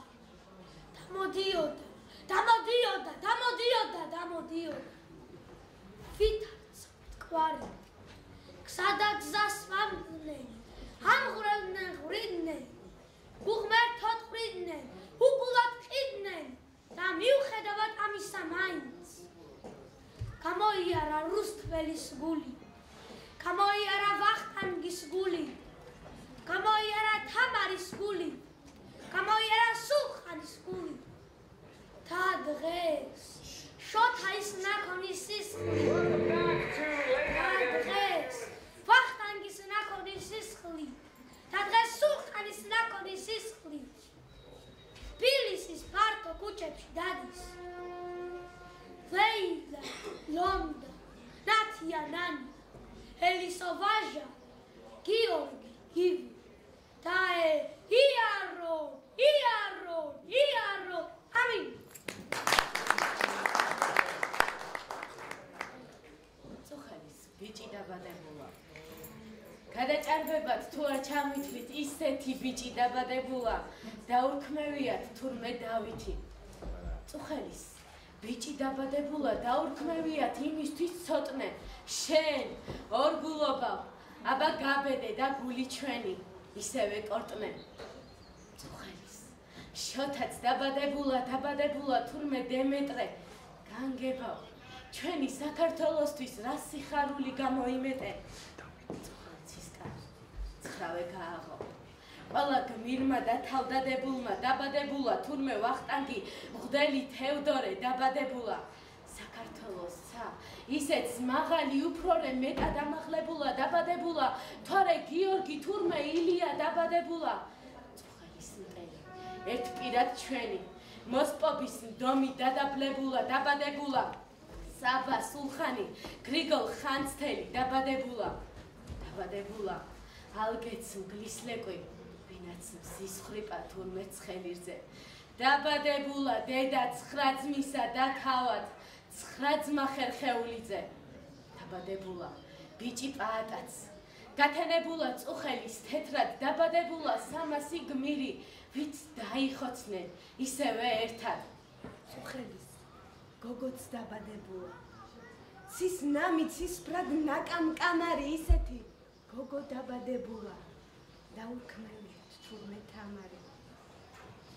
დამოდიოდა, დამოდიოდა, დამოდიოდა, დამოდიოდა, ვითარცა მტკვარი, გზადა გზას ვამდნენ, ამღვრევდნენ, ღვრიდნენ, უღმერთოდ ყვრიდნენ, უგულად ყიდნენ და მიუხედავად ამისა მაინც გამოიარა რუსთველის გული, გამოიარა ვახტანგის გული, გამოიარა თამარის გული, გამოიარა სულხანის გული. და დღეს შოთაის ნაქონის სისხლი, და დღეს ვახტანგის ნაქონის სისხლი, და დღეს სულხანის ნაქონის სისხლი თბილისის ფართო ქუჩებში დადის. ლეილა, ლონდა, ნათია ნანი, ელისო ვაჟა, გიორგი, გივი, დაე, იარონ, იარონ, იარონ, ამინ. წუხელის ბიჭი დაბადებულა. გადაჭარბებათ თუ არ ჩამითვლით ისეთი ბიჭი დაბადებულა, დაურქმევიათ თურმე დავითი. წუხელის ბიჭი დაბადებულა, დაურქმევიათ იმისთვის ცოტნე, შენ ორგულობავ, აბა გაბედე და გული ჩვენი, ისევე კორტნე. წუხელის შოთაც დაბადებულა, დაბადებულა თურმე დემეტრე, განგებავ, ჩვენი საქართველოსთვის რა სიხარული გამოიმეტე. ცხრავე გააღო. ყველა გმირმა და თავდადებულმა დაბადებულა თურმე ვახტანგი, მღვდელი თევდორე დაბადებულა. საქართველოსცა ისეც მაღალი უფრორე მეტად ამაღლებულა დაბადებულა, თორე გიორგი თურმე ილია დაბადებულა. წუხელის მტერი ერთპირად ჩვენი, მოსპობის დომი დადაბლებულა დაბადებულა. საბა სულხანი, გრიგოლ ხანძთელი დაბადებულა. დაბადებულა. ალგეც მგლის ლეკვი, ვინაც მზის ხრიპა თურმე ცხენირზე. დაბადებულა დედა 9 ძმისა და თავად, 9 ძმა ხერხეულიძე. დაბადებულა ბიჭი პაატაც, გათენებულა წუხელის თეთრად, დაბადებულა 300 გმირი, ვით დაიხოცნენ ისევე ერთად. წუხელის გოგოც დაბადებულა, ცის ნამი ცისფრად ნაკამკამარი ისეთი, გოგო დაბადებულა, დაურქმევიათ თურმე თამარი.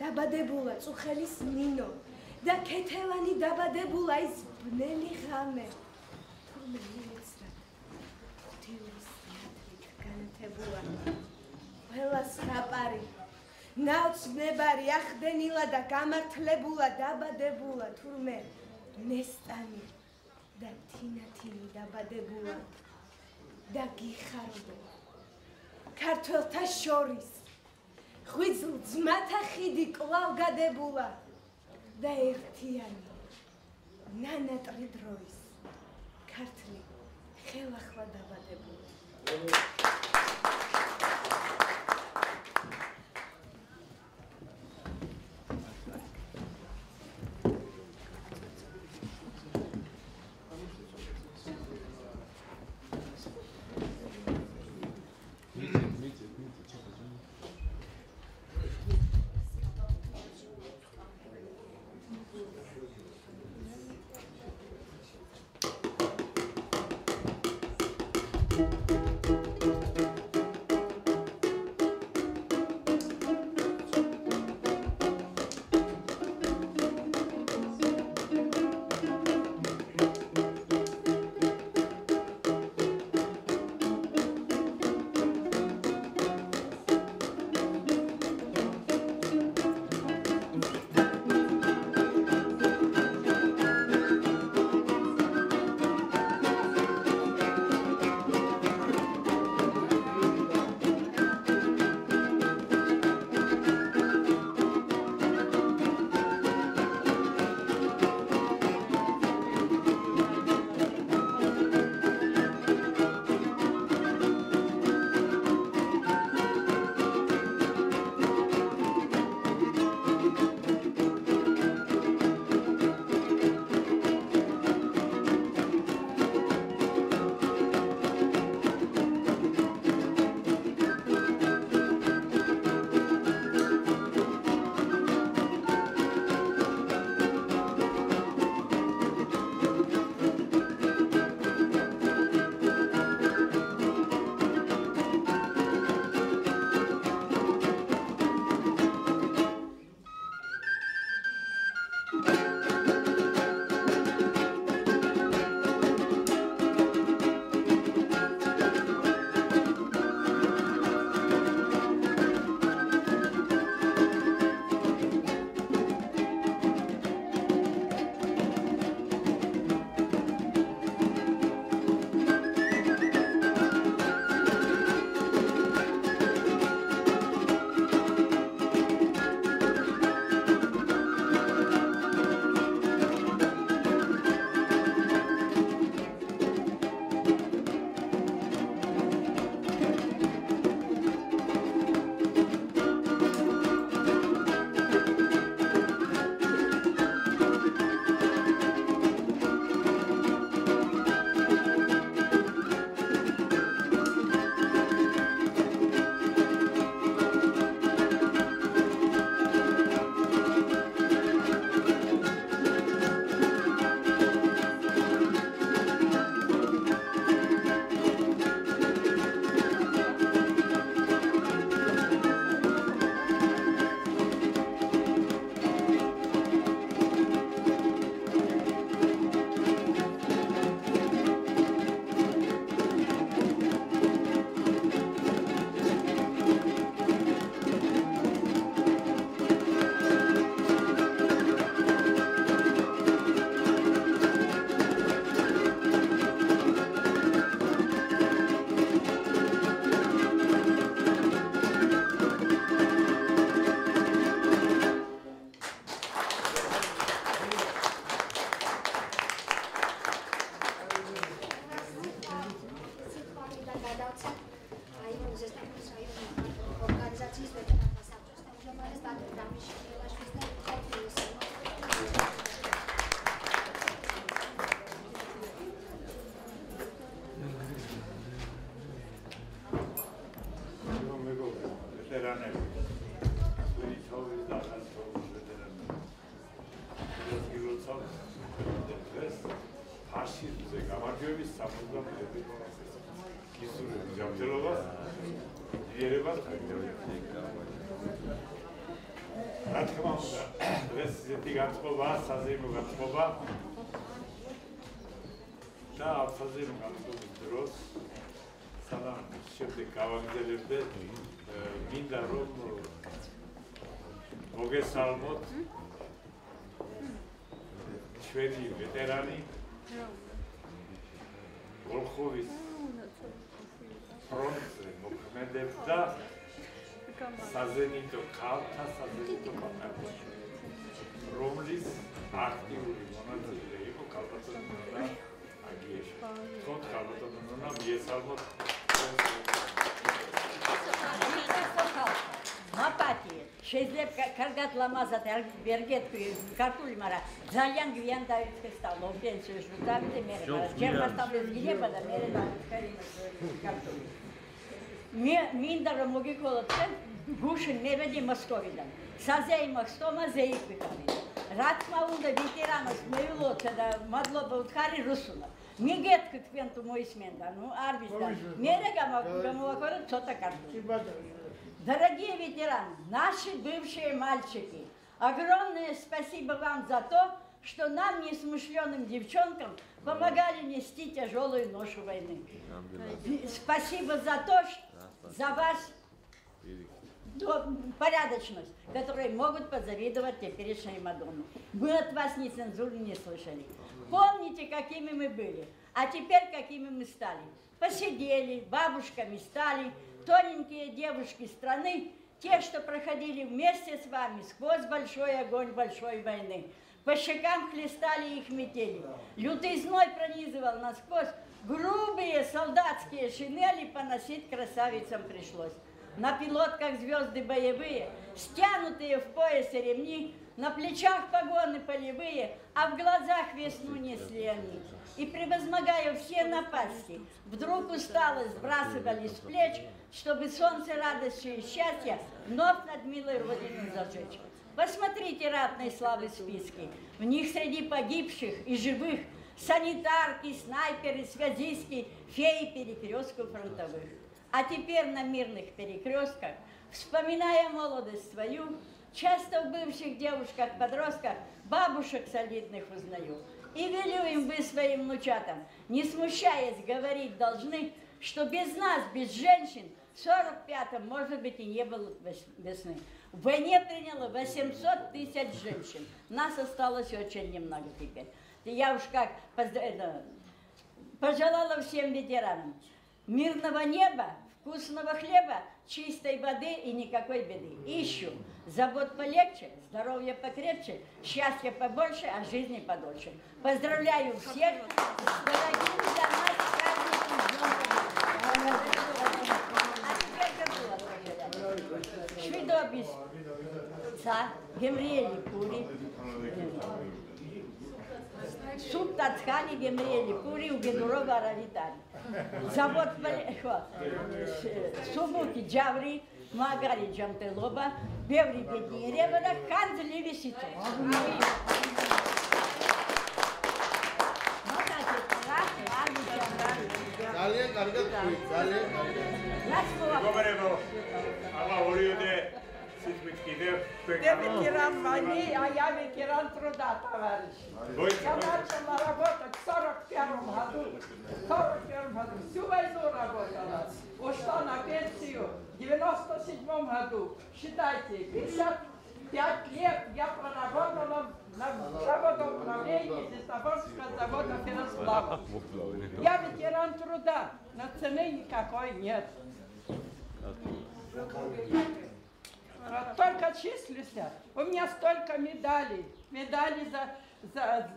დაბადებულა წუხელის ნინო და ქეთევანი დაბადებულა ის ბნელი ღამე. თურმე ნინეცრად, ღვთიურის ნათლით განათებულა. ყველას რაპარი, ნაოცნებარი ახდენილა და გამართლებულა დაბადებულა თურმე ნესტანი და თინათინი დაბადებულა. და გიხარდო ქართველთა შორის. ღვიძლ ძმათა ხიდი კვლავ გადებულა და ერთიანი ნანატრი დროის ქართლი ხელახლა დაბადებულა. საზეიმო განწყობა და საზეიმო განწყობის დროს სანამ შემდეგ გავაგრძელებდე მინდა რომ მოგესალმოთ ჩვენი ვეტერანი ვოლხოვის ფრონტზე მოქმედ მოქმედებდა საზენიტო ქალთა საზენიტო კონტრაქტში, რომლის აქტიური მონაწილე იყო ქალბატონი ნონა აგიეში. თქო ქალბატონი ნონა მიესალმოთ მაპატი შეიძლება კარგად ლამაზად ვერ გეტყვი ქართული, მაგრამ ძალიან გვიან დაიწყეს სწავლა პენსიაში დავიდე მე ჯერ მასწავლეს გინება და მე დავიწყე ქართული. მინდა რომ მოგიქოლოთ გუშინ მევედი მოსკოვიდან საზეიმო სტომა ზეიკვიყავი რა თქმა უნდა ვეტერანოს მეულოთ და მადლობა ვუთხარი რუსულად მიგეთქვი თქვენ თუ მოისმენდა ну არ ვიცი მე გამოვაყოლე ცოტა ქართული. Дорогие ветераны, наши бывшие мальчики, огромное спасибо вам за то, что нам, несмышленым девчонкам, помогали нести тяжелую ношу войны. Спасибо за то, за вашу порядочность, которой могут позавидовать теперешние Мадонны. Мы от вас нецензуры не слышали. Помните, какими мы были, а теперь какими мы стали. Посидели, бабушками стали, тоненькие девушки страны, те, что проходили вместе с вами сквозь большой огонь большой войны. По щекам хлестали их метели. Лютый зной пронизывал насквозь. Грубые солдатские шинели поносить красавицам пришлось. На пилотках звезды боевые, стянутые в поясе ремни, на плечах погоны полевые, а в глазах весну несли они. И превозмогая все напасти, вдруг усталость сбрасывали с плеч, чтобы солнце радости и счастья вновь над милой родиной зажечь. Посмотрите ратной славы списки. В них среди погибших и живых санитарки, снайперы, связистки, феи перекрестков фронтовых. А теперь на мирных перекрестках, вспоминая молодость свою, часто в бывших девушках-подростках бабушек солидных узнаю. И велю им вы своим внучатам, не смущаясь, говорить должны, что без нас, без женщин, в 45-м, может быть, и не было весны. В войне приняло 800 тысяч женщин. Нас осталось очень немного теперь. Я уж как пожелала всем ветеранам мирного неба, вкусного хлеба, чистой воды и никакой беды. Ищу забот полегче, здоровья покрепче, счастья побольше, а жизни подольше. Поздравляю всех с дорогим для нас праздником. Швидобис, ца, Гемриели Пури, суд Тацхани, Гемриели Пури, у Гедурова Аравитари. Завод Субуки Джаври, Магари Джамтелоба, Беври Бедниревада, Ханзли Висито. ძალიან კარგად თქვი, ძალიან კარგად. მეგობრებო, აბა ორიოდე სიტყვით კიდევ ветеран войны, а я ветеран труда, товарищ. Я начала работать в 41 году. В 41 году всю войну работала. Ушла на пенсию в 97 году. Считайте, 55 лет я проработала на заводоуправлении Десногорского завода ферросплава. Я ветеран труда, но цены никакой нет. Только числюсь. У меня столько медалей. Медали за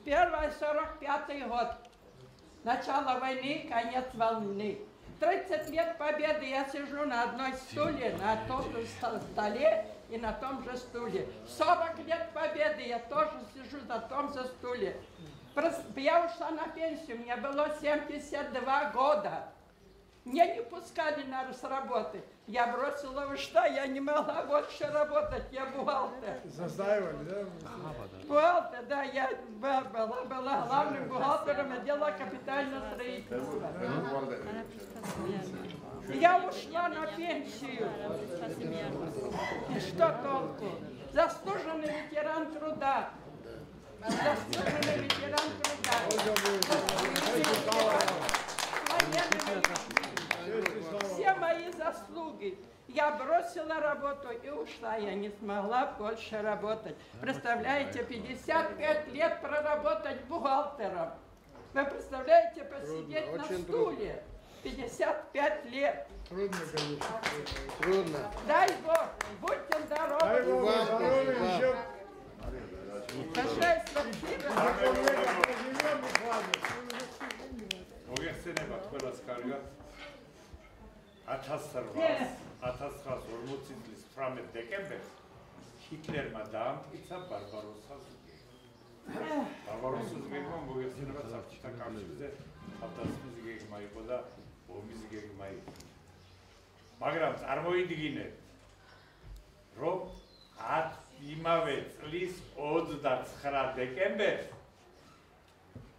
первый 45-й год. Начало войны, конец войны. 30 лет победы я сижу на одной стуле, на том же столе и на том же стуле. 40 лет победы я тоже сижу на том же стуле. Я ушла на пенсию, мне было 72 года. Меня не пускали с работы. Я бросила, вы что, я не могла больше работать, я бухгалтер. Заставили, да? Бухгалтер, да, я была главным бухгалтером отдела капитального строительства. Я ушла на пенсию. И что толку? Заслуженный ветеран труда. Заслуженный ветеран труда. Все мои заслуги. Я бросила работу и ушла. Я не смогла больше работать. Представляете, 55 лет проработать бухгалтером. Вы представляете, посидеть на стуле. 55 лет. Трудно. Дай Бог, будьте здоровы. მოგეხსენება ყველას კარგად 1940 წლის 18 დეკემბერს ჰიტლერმა დაამტკიცა ბარბაროსას ბარბაროსას გეგმა მოგეხსენება საბჭოთა კავშირზე თავდასხმის გეგმა იყო და ომის გეგმა იყო მაგრამ წარმოიდგინეთ რომ იმავე წლის 29 დეკემბერს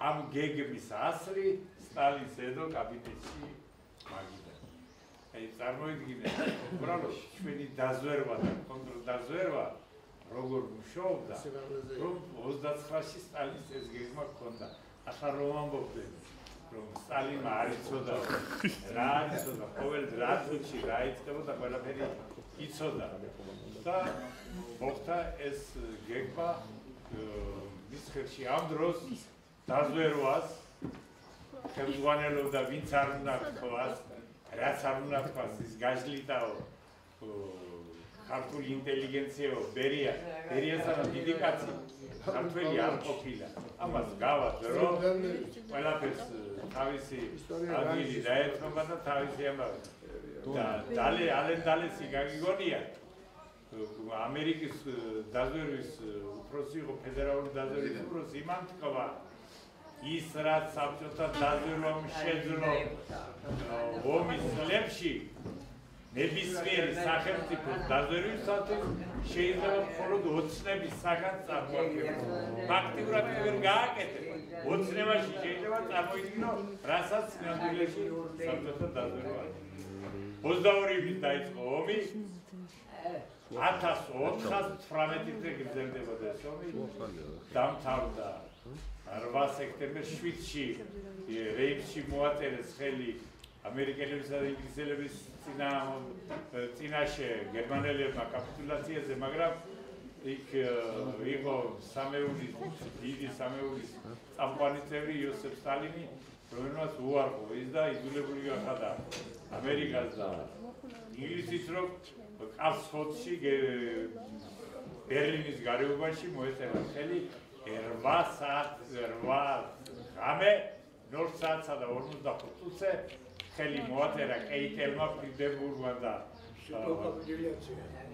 ამ გეგმის ასლი სტალინის ედო კაბინეტში მაგიდა. აი წარმოიდგინეთ, უბრალოდ ჩვენი დაზვერვა და კონტრდაზვერვა როგორ მუშაობდა, რომ 29-ში სტალინის ეს გეგმა ჰქონდა. ახლა რომ ამბობდნენ, რომ სტალინმა არ იცოდა რა იცოდა, ყოველ დროშში რა იწყებოდა, ყველაფერი იცოდა. და მოხდა ეს გეგმა მის ხელში ამ დროს დაზვერვას ხელმძღვანელობდა ვინც არ უნდა თქვას, რაც არ უნდა თქვას, ის გაჟლიტაო ქართული ინტელიგენციაო, ბერიასთან დიდი კაცი, ქართველი არ ყოფილა. ამას გავად, რომ ყველაფერს თავისი ადგილი დაეთმობა და თავისი ამბავი. და ალენ დალესი გაგიგონია, ამერიკის დაზვერვის უფროსი იყო, ფედერალური დაზვერვის უფროსი, იმან თქვა, ის რაც საბჭოთა დაზვერვამ შეძლო ომის წლებში ნებისმიერი სახელმწიფოს დაზვერვისათვის შეიძლება მხოლოდ ოცნების საგანს წარმოადგენს. ფაქტიურად ვერ გააკეთება. ოცნებაში შეიძლება წარმოიდგინო, რასაც ნამდვილებში საბჭოთა დაზვერვა. 22-ით დაიწყო ომი 1418 წელს გრძელდებოდა ეს ომი. დამთავრდა 8 სექტემბერს 7-ში რეიმსში მოაწერეს ხელი ამერიკელებისა და ინგლისელების წინაშე გერმანელებმა კაპიტულაციაზე, მაგრამ იქ იყო დიდი სამეულის წამყვანი წევრი იოსებ სტალინი, რომელმაც უარყო ის და იძულებული გახადა ამერიკას და ინგლისის რომ კაფსხოთში ბერლინის გარეუბანში მოეწერა ხელი 8 საათსა და 45 წუთზე ხელი მოაწერა კეიტელმა ფრიდენბურგმა და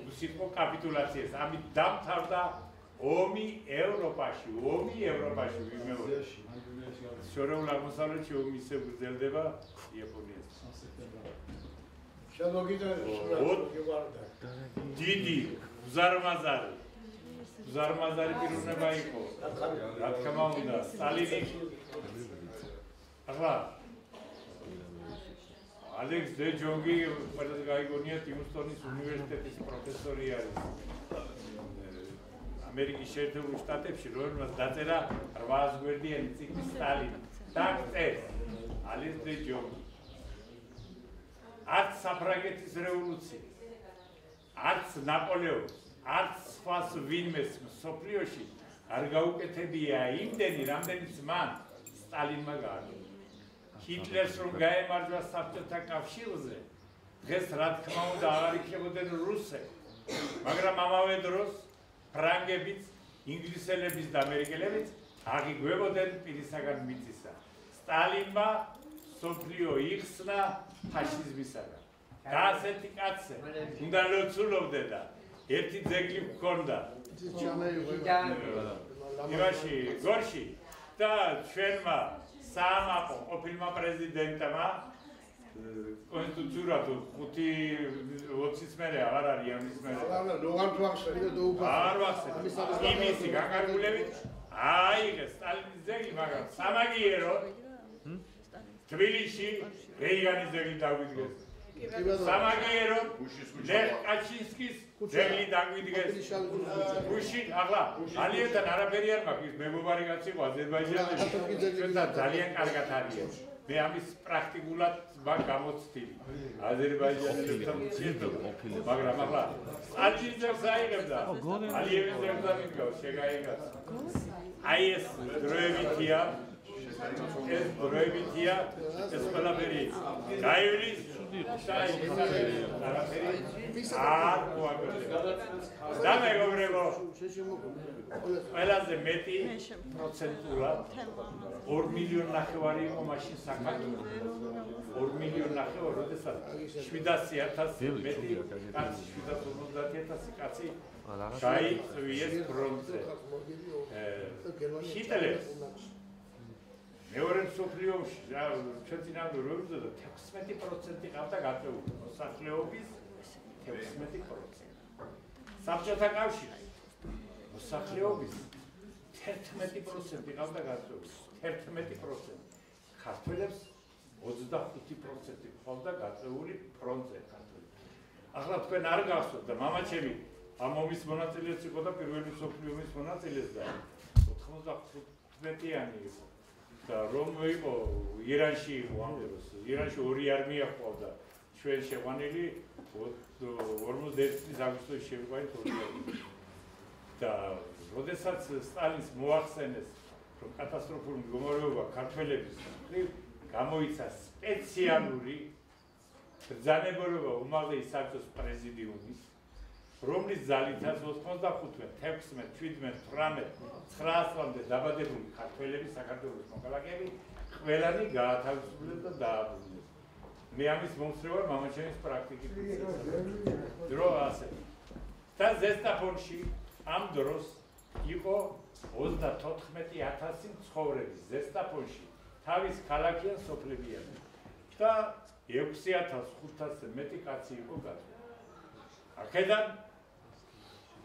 უსიტყვო კაპიტულაციას. ამით დამთავრდა ომი ევროპაში, ვიმეორე. შორეულ აღმოსავლეთში ომი ისევ გრძელდება იაპონიასთან. დიდი უზარმაზარი პიროვნება იყო, რა თქმა უნდა, სტალინი. ახლა ალექს დე ჯონგი ყველას გაიგონიათ იუსტონის უნივერსიტეტის პროფესორი არის ამერიკის შეერთებულ შტატებში, რომელმაც დაწერა 800 გვერდიანი ციკლი სტალინი. დაგწერს ალექს დე ჯონგი. არც საფრანგეთის რევოლუცია, არც ნაპოლეონს, არც სხვას ვინმეს მსოფლიოში არ გაუკეთებია იმდენი, რამდენიც მან სტალინმა გააკეთა. ჰიტლერს რომ გაემარჯვა საბჭოთა კავშირზე, დღეს რა თქმა უნდა აღარ იქნებოდნენ რუსები, მაგრამ ამავე დროს ფრანგებიც, ინგლისელებიც და ამერიკელებიც აღიგვებოდნენ პირისაგან მიწისა. სტალინმა მსოფლიო იხსნა ფაშიზმისაგან. და ასეთი კაცზე უნდა ლოცულობდე და ერთი ძეგლი ჰქონდა იმაში გორში და ჩვენმა საამაყო ყოფილმა პრეზიდენტმა კონსტიტუციურად 5-20 მერე აღარ არის ამის მერე. არ ვახსენე. იმისი გაკარგულებით აიღეს სტალინის ძეგლი, მაგრამ სამაგიეროდ თბილისში რეიგანის ძეგლი დაგვიდგეს. სამაგიეროდ ლეხ კაჩინსკის ძეგლი დაგვიდგეს. გუშინ ახლა ალიევთან არაფერი არ მაქვს, მეგობარი კაცი იყო აზერბაიჯანელი. ჩვენთან ძალიან კარგად არის. მე ამის პრაქტიკულად მაგ გამოცდილი. აზერბაიჯანელებთან ურთიერთობა, მაგრამ ახლა სტალინის ძეგლს აიღებდა. ალიევის ძეგლს დამიგავს, შეგაიგას. აი ეს დროებითია, ეს ყველაფერი გაივლის და მეგობრებო, ყველაზე მეტი პროცენტულად 2,5 მილიონი იყო მაშინ საქართველოში. 2,5 მილიონი, როდესაც 700,000 მეტი კაცი, 750,000 კაცი გაიწვიეს ფრონტზე. ჰიტლერს მეორე მსოფლიო ომში ჩვენ წინააღმდეგ რო იბრძოდა 16% ყავდა გაწეული მოსახლეობის 16%. საბჭოთა კავშირში მოსახლეობის 11% ყავდა გაწეული 11%. ქართველებს 25% ყავდა გაწეული ფრონტზე ქართველები. ახლა თქვენ არ გახსოვთ და მამაჩემი ამ ომის მონაწილეც იყო და პირველი მსოფლიო ომის მონაწილეც და 95-იანი იყო. და რომ იყო ირანში იყო ამ დროს ირანში ორი არმია ყავდა ჩვენ შეყვანილი 41 წლის აგვისტოში შევიყვანით ორი არმია და როდესაც სტალინს მოახსენეს რომ კატასტროფული მდგომარეობა ქართველების მხრივ გამოიცა სპეციალური ბრძანებულება უმაღლესი საბჭოს პრეზიდიუმის რომლის ძალითაც 95, 16, 17, 18, 19-მდე დაბადებული ქართველები საქართველოს მოქალაქეები ყველანი გაათავისუფლეს და დააბრუნეს. მე ამის მომსწრე ვარ მამაჩემის პრაქტიკის დრო ასე. და ზესტაფონში ამ დროს იყო 34,000 მცხოვრები ზესტაფონში თავის ქალაქია სოფლებია და 6,500-ზე მეტი კაცი იყო გაწეული. აქედან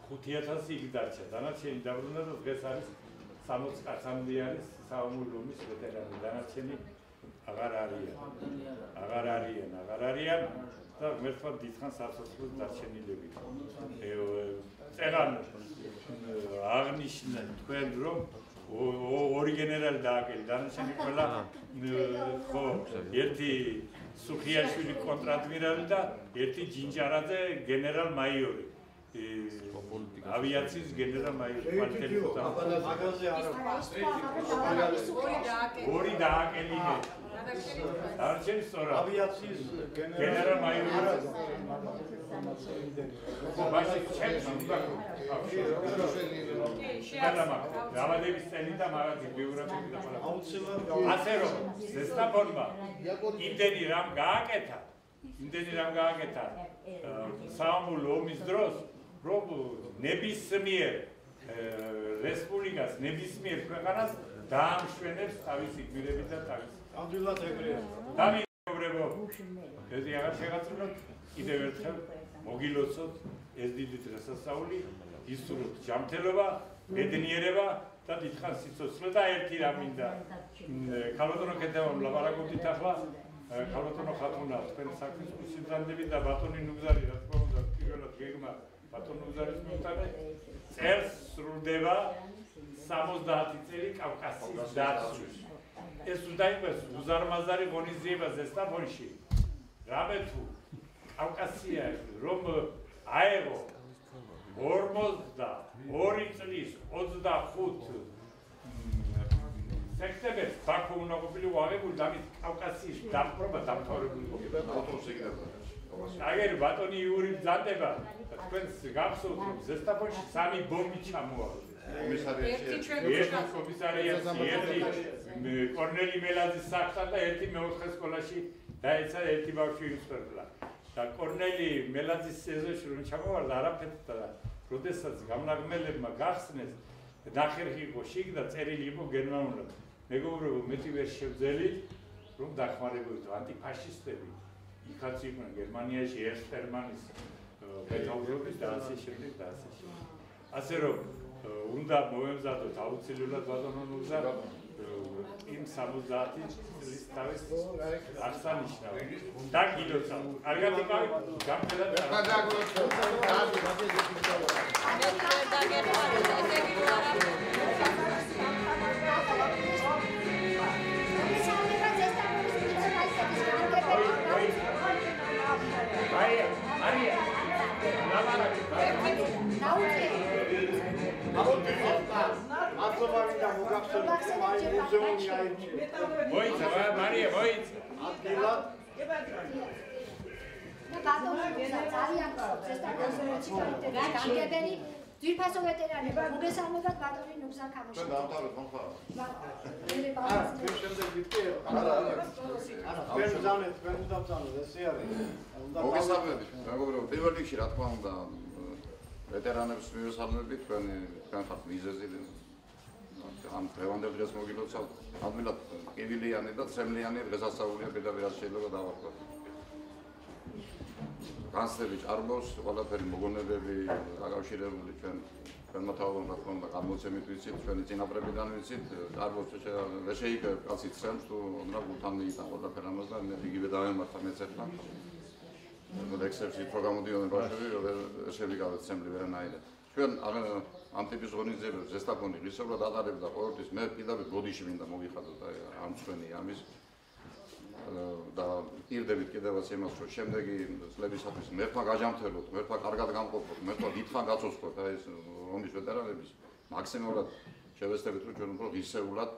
5,000 იგი დარჩა, დანარჩენი დაბრუნდა და დღეს არის 60 კაცამდე არის საომარი ომის ვეტერანი, დანარჩენი აღარ არიან და ღმერთმა დიდხანს ასოციაციას დარჩენილები. წერან აღნიშნე თქვენ რომ ორი გენერალი დააკელი, დანარჩენი ყველა ხო ერთი სუხიაშვილი კონტრადმირალი და ერთი ჯინჯარაძე გენერალ მაიორი. ავიაციის გენერალ მაიორი ორი დააკელინე. დარჩენი სწორად. ავიაციის გენერალ მაიორი. ხო, ბაში ჩემს უნდა დავადების წელი და მაგათი ბიოგრაფიული და ყველა. ასე რომ ზესტაფონმა იმდენი რამ გააკეთა საამულო ომის დროს რომ ნებისმიერ რესპუბლიკას ნებისმიერ ქვეყანას დაამშვენებს თავისი გვირებით და თავისი ამდვილად ეგრეა. დამიბრებო ეს აღარ შეგაწმოთ კიდევ ერთხელ მოგილოცოთ ეს დიდი დღესასწაული ისურვოთ ჯანმრთელობა ბედნიერება და დიდხანს სიცოცხლე და ერთი რამ მინდა ქალბატონო ქეთევამ ლაპარაკობდით ახლა ქალბატონო ხათუნა თქვენ საქმის კურსიდანდები და ბატონი ნუგზარი რა თქმა უნდა პირველად გეგმა ბატონ ნუგზარის მიუხედავად წერს სრულდება 70 წელი კავკასიის დაცვის. ეს უნდა იყოს უზარმაზარი ღონისძიება ზესტაფონში. რამე თუ კავკასია რომ აეღო 42 წლის 25 სექტემბერს ბაქო უნდა ყოფილიყო აღებული და მის კავკასიის დამპყრობა დამთავრებული ყოფილიყო. აგერ ბატონი იური ბრძანდება და თქვენს გახსოვთ რომ ზესტაფონში 3 ბომბი ჩამოაყენეს. ერთი კომისარიატი, ერთი კორნელი მელაძის სახლთან და ერთი მეოთხე სკოლაში დაეცა ერთი ბავშვი იმსხვერპლა. და კორნელი მელაძის სეზონში რომ ჩამოვარდა არაფერთ და როდესაც გამნაგმელებმა გახსნეს ნახერხი იყო შიგ და წერილი იყო გერმანულად. მეგობრებო, მეტი ვერ შევძელით რომ დახმარებოდით ანტიფაშისტები. იქაც იყვნენ გერმანიაში ერშტერმანის მეთაურობის და ასე შემდეგ და ასე შემდეგ. ასე რომ უნდა მოემზადოთ აუცილებლად ბატონო ნუგზა იმ 70 წლის თავის აღსანიშნავი. დაგილოცავ. კარგად იკავით, გამწელად მოიცა მარია მოიცა და ბატონი ძალიან გწევს ეს და კონსერვატიულობის განგებელი ძირფასო ვეტერანები მოგესალმებათ ბატონი ნუგზარ ქამოშა. ჩვენ დავთავრეთ მომხარ. შემდეგ ვიტყვი. ჩვენ დავწანოთ ესე არის. მოგესალმებით. მეგობრებო, პირველ რიგში რა თქმა უნდა ვეტერანებს მივესალმებით, თქვენ ხართ მიზეზი ამ დღევანდელ დღეს მოგილოცავთ. ადვილად კივილიანი და ცემლიანი დღესასწაულია პირდაპირ შეიძლება დავარქვათ. განსხვავებული ჭარბობს, ყველაფერი მოგონებები დაკავშირებული ჩვენმა თავობამ რა თქმა უნდა გამოცემით ვიცით, ჩვენი წინაპრებიდან ვიცით, ჭარბობს ვერ შეიძლება კაცი ცემს თუ უნდა გულთან მიიტან ყველაფერ ამას და მე იგივე დავემართა მეც ახლა. ლექსებში პროგრამოდიონ ბავშვები ვერ შევიკავეთ ცემლი ვერანაირად. ჩვენ ამ ტიპის ორგანიზებებს ზესტაფონი ღირსეულად ატარებდა ყოველთვის მე პირდაპირ ბოდიში მინდა მოგიხადოთ აი ამ ჩვენი ამის და პირდებით კიდევაც იმას რომ შემდეგი წლებისათვის მერთვა გაჟამთრელოთ, მერთვა კარგად გამყოფოთ, მერთვა დიდხან გაწოცხლოთ აი ეს რომის ვეტერანების მაქსიმალურად შევესწრებით რომ ჩვენ უფრო ღირსეულად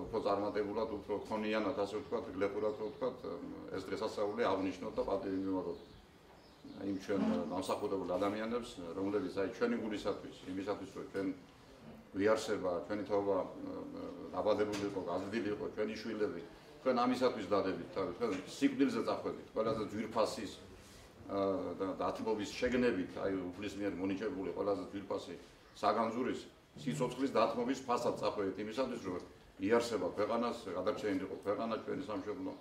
უფრო წარმატებულად, უფრო ხონიანად ასე ვთქვათ, გლეხურად ვთქვათ ეს დღესასწაული აღნიშნოთ და პატივი მივაღოთ იმ ჩვენ დამსახურებულ ადამიანებს, რომლებიც აი ჩვენი გულისათვის, იმისათვის რომ ჩვენ ვიარსება, ჩვენი თაობა დაბადებული იყო, გაზრდილი იყო, ჩვენი შვილები, ჩვენ ამისათვის დადებით თავი, ჩვენ სიკვდილზე წახვედით, ყველაზე ძვირფასის და დათმობის შეგნებით, აი უფლის მიერ მონიჭებული ყველაზე ძვირფასი საგანძურის სიცოცხლის დათმობის ფასად წახვედით იმისათვის რომ იარსება ქვეყანას, გადარჩენილიყო ქვეყანა, ჩვენი სამშობლო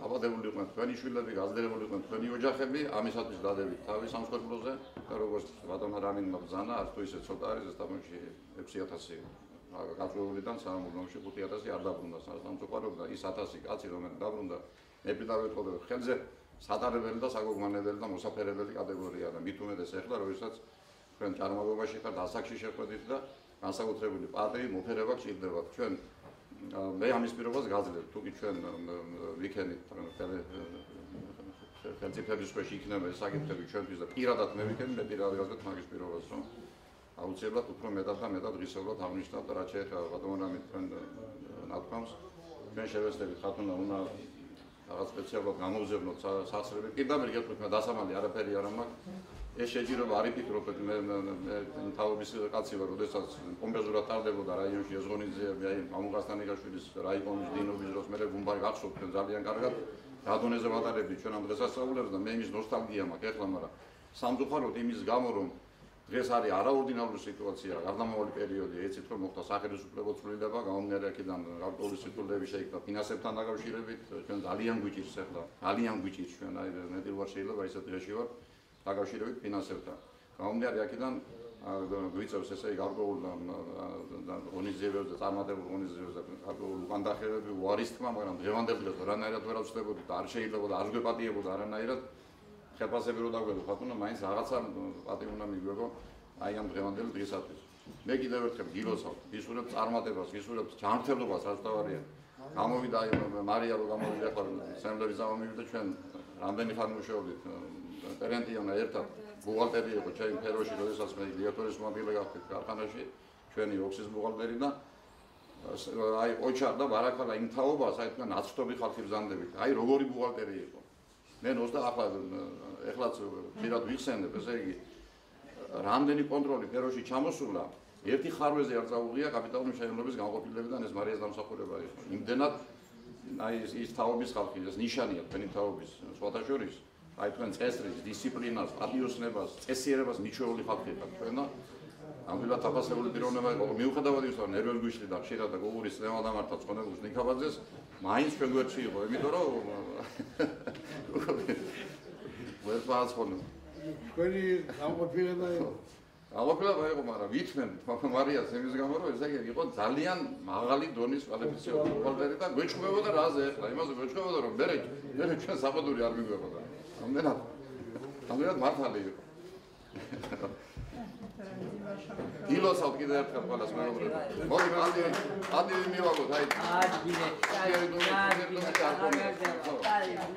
დაბადებული იყვნენ თქვენი შვილები, გაზრდებული იყვნენ თქვენი ოჯახები, ამისათვის დადებით თავი სამშობლოზე და როგორც ბატონმა რამინმა ბრძანა, არც თუ ისე ცოტა არის ზესტაფონში 6000 გაწვეულიდან სამამულოში 5000 არ დაბრუნდა სამწუხაროდ ის 1000 კაცი რომელიც დაბრუნდა მე პირდაპირ ვთქვი ხელზე სატარებელი და საგოგმანებელი და მოსაფერებელი კატეგორია და მით უმეტეს ახლა როდესაც თქვენ ჭარმავობაში ხართ ასაკში შეხვედით და განსაკუთრებული პატივი მოფერება გჭირდება ჩვენ მე ამის პირობას გაძლევ თუ კი ჩვენ ვიქენით ხელმწიფეების ქვეშ იქნება ეს საკითხები ჩვენთვის და პირადად მე ვიქენი მე პირადად გავზეთ მაგის პირობას რომ აუცილებლად უფრო მეტად და მეტად ღირსეულად აღნიშნავთ და რაც შეეხება ბატონ რამით თქვენ ნათქვამს ჩვენ შევეცდებით ხათუნა უნდა რაღაც სპეციალურად გამოვზევნოთ სასწრები პირდაპირ გეტყვით მე დასამალი არაფერი არ მაქვს ეს შეჯიბრება არ იფიქროთ მე თავობის კაცი ვარ როდესაც კომპენზურად ტარდებოდა რაიონში ეზღონიძეები აი მამუკასტანიკაშვილის რაიონის დინობის დროს მე გუმბარი გახსოვთ თქვენ ძალიან კარგად რა დონეზე ვატარებდი ჩვენ ამ დღესასწაულებს და მე იმის ნოსტალგია მაქვს ახლა მაგრამ სამწუხაროდ იმის გამო რომ დღეს არის არაორდინალური სიტუაცია, გარდამავალი პერიოდი, ეცით რომ მოხდა სახელმწიფო ცვლილება, გამომდინარე აქედან გარკვეული სიტუაციები შეიქმნა ფინანსებთან დაკავშირებით, ჩვენ ძალიან გვიჭირს ახლა, ძალიან გვიჭირს ჩვენ, აი მეტი ვარ შეიძლება ისეთ დღეში ვარ დაკავშირებით ფინანსებთან. გამომდინარე აქედან გვიწევს ესე გარკვეულ ორგანიზაციებს და წარმატებულ ორგანიზაციებს და გარკვეულ უკანდახევები უარის თქმა, მაგრამ დღევანდელ დღეს რანაირად ვერ ავწდებოდი და არ შეიძლება და არ გვეპატიებოდა არანაირად ხელფასები რო დაგვეღო ხათუნა მაინც რაღაცა პატივი უნდა მიგვეღო აი ამ დღევანდელ დღისათვის მე კიდევ ერთხელ გილოცავ ვისურვებ წარმატებას ვისურვებ ჯანმრთელობას რაც დავარია გამოვიდა აი მარია რო გამოვიდა ახლა სემლების გამომივიდა ჩვენ რამდენი ხანი მუშაობდით პერენტიანა ერთად ბუღალტერი იყო ჩემი ფეროში როდესაც მე დირექტორის მოადგილე გავხდი ქარხანაში ჩვენი ოქსის ბუღალტერი და აი ოჩარ და ბარაკალა იმ თაობას აი თქვენ აცრთობი ხალხი ბრძანდებით აი როგორი ბუღალტერი იყო მე ნოსდა ახლაც პირად ვიხსენებ, ესე იგი რამდენი კონტროლი ფეროში ჩამოსულა, ერთი ხარვეზე არ წაუღია კაპიტალური შენობების განყოფილებიდან ეს მარიას დამსახურება იყო. იმდენად აი ის თაობის ხალხი, ეს ნიშანია თქვენი თაობის სხვათა შორის, აი თქვენ წესრიგს, დისციპლინას, პატიოსნებას, წესიერებას მიჩვეული ხალხი ხართ თქვენ და ამბილად დაფასებული პიროვნება იყო, მიუხედავად იმისა, რომ ნერვებს გვიშლიდა ხშირად და გუგურის წნევა დამართა ცხონებულს ნიკაბაძეს, მაინც ჩვენ გვერდში იყო, იმიტომ რომ ვერ პასპორტი. თქვენი გამყოფილება იყო. გამყოფილება იყო, მაგრამ ვითმენ მარიას იმის გამო რომ ესე იგი იყო ძალიან მაღალი დონის კვალიფიციური ბუღალტერი და გვეჭვებოდა რაზე ახლა, იმაზე გვეჭვებოდა რომ მე ჩვენ საბადური არ მიგვეყოდა. ამდენად მართალი იყო. გილოცავთ კიდევ ერთხელ ყველას მეგობრებო. მოდი პატივი მივაღოთ, აი.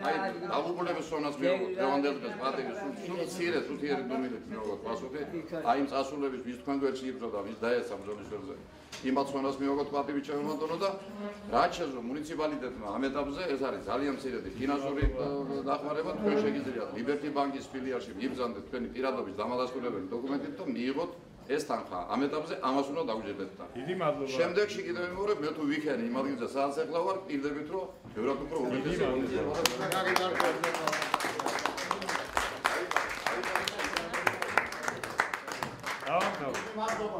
აი, აღუყურების სონას მივაღოთ, დღევანდელ დღეს პატივი სულ ცუდიერი დომინით მივაღოთ პასუხი. აი იმ წასულების ვის თქვენ გვერდში იბრძოდა, ვის დაეცა ბრძოლის ველზე. იმაცვანას მივაგოთ პატივი ჩემოდონო და რაც შეძლო მუნიციპალიტეტმა ამ ეტაპზე ეს არის ძალიან მცირედი ფინანსური დახმარება თქვენ შეგიძლიათ ლიბერტი ბანკის ფილიალში მიბრძანდეთ თქვენი პირადობის დამადასტურებელი დოკუმენტით და მიიღოთ ეს თანხა ამ ეტაპზე ამას უნდა დაგვიჯერდეთ და დიდი მადლობა შემდეგში კიდევ ვიმეორებ მე თუ ვიქენი იმ ადგილზე სადაც ეხლა ვარ პირდებით რომ ბევრად უფრო უმეტესი მადლობა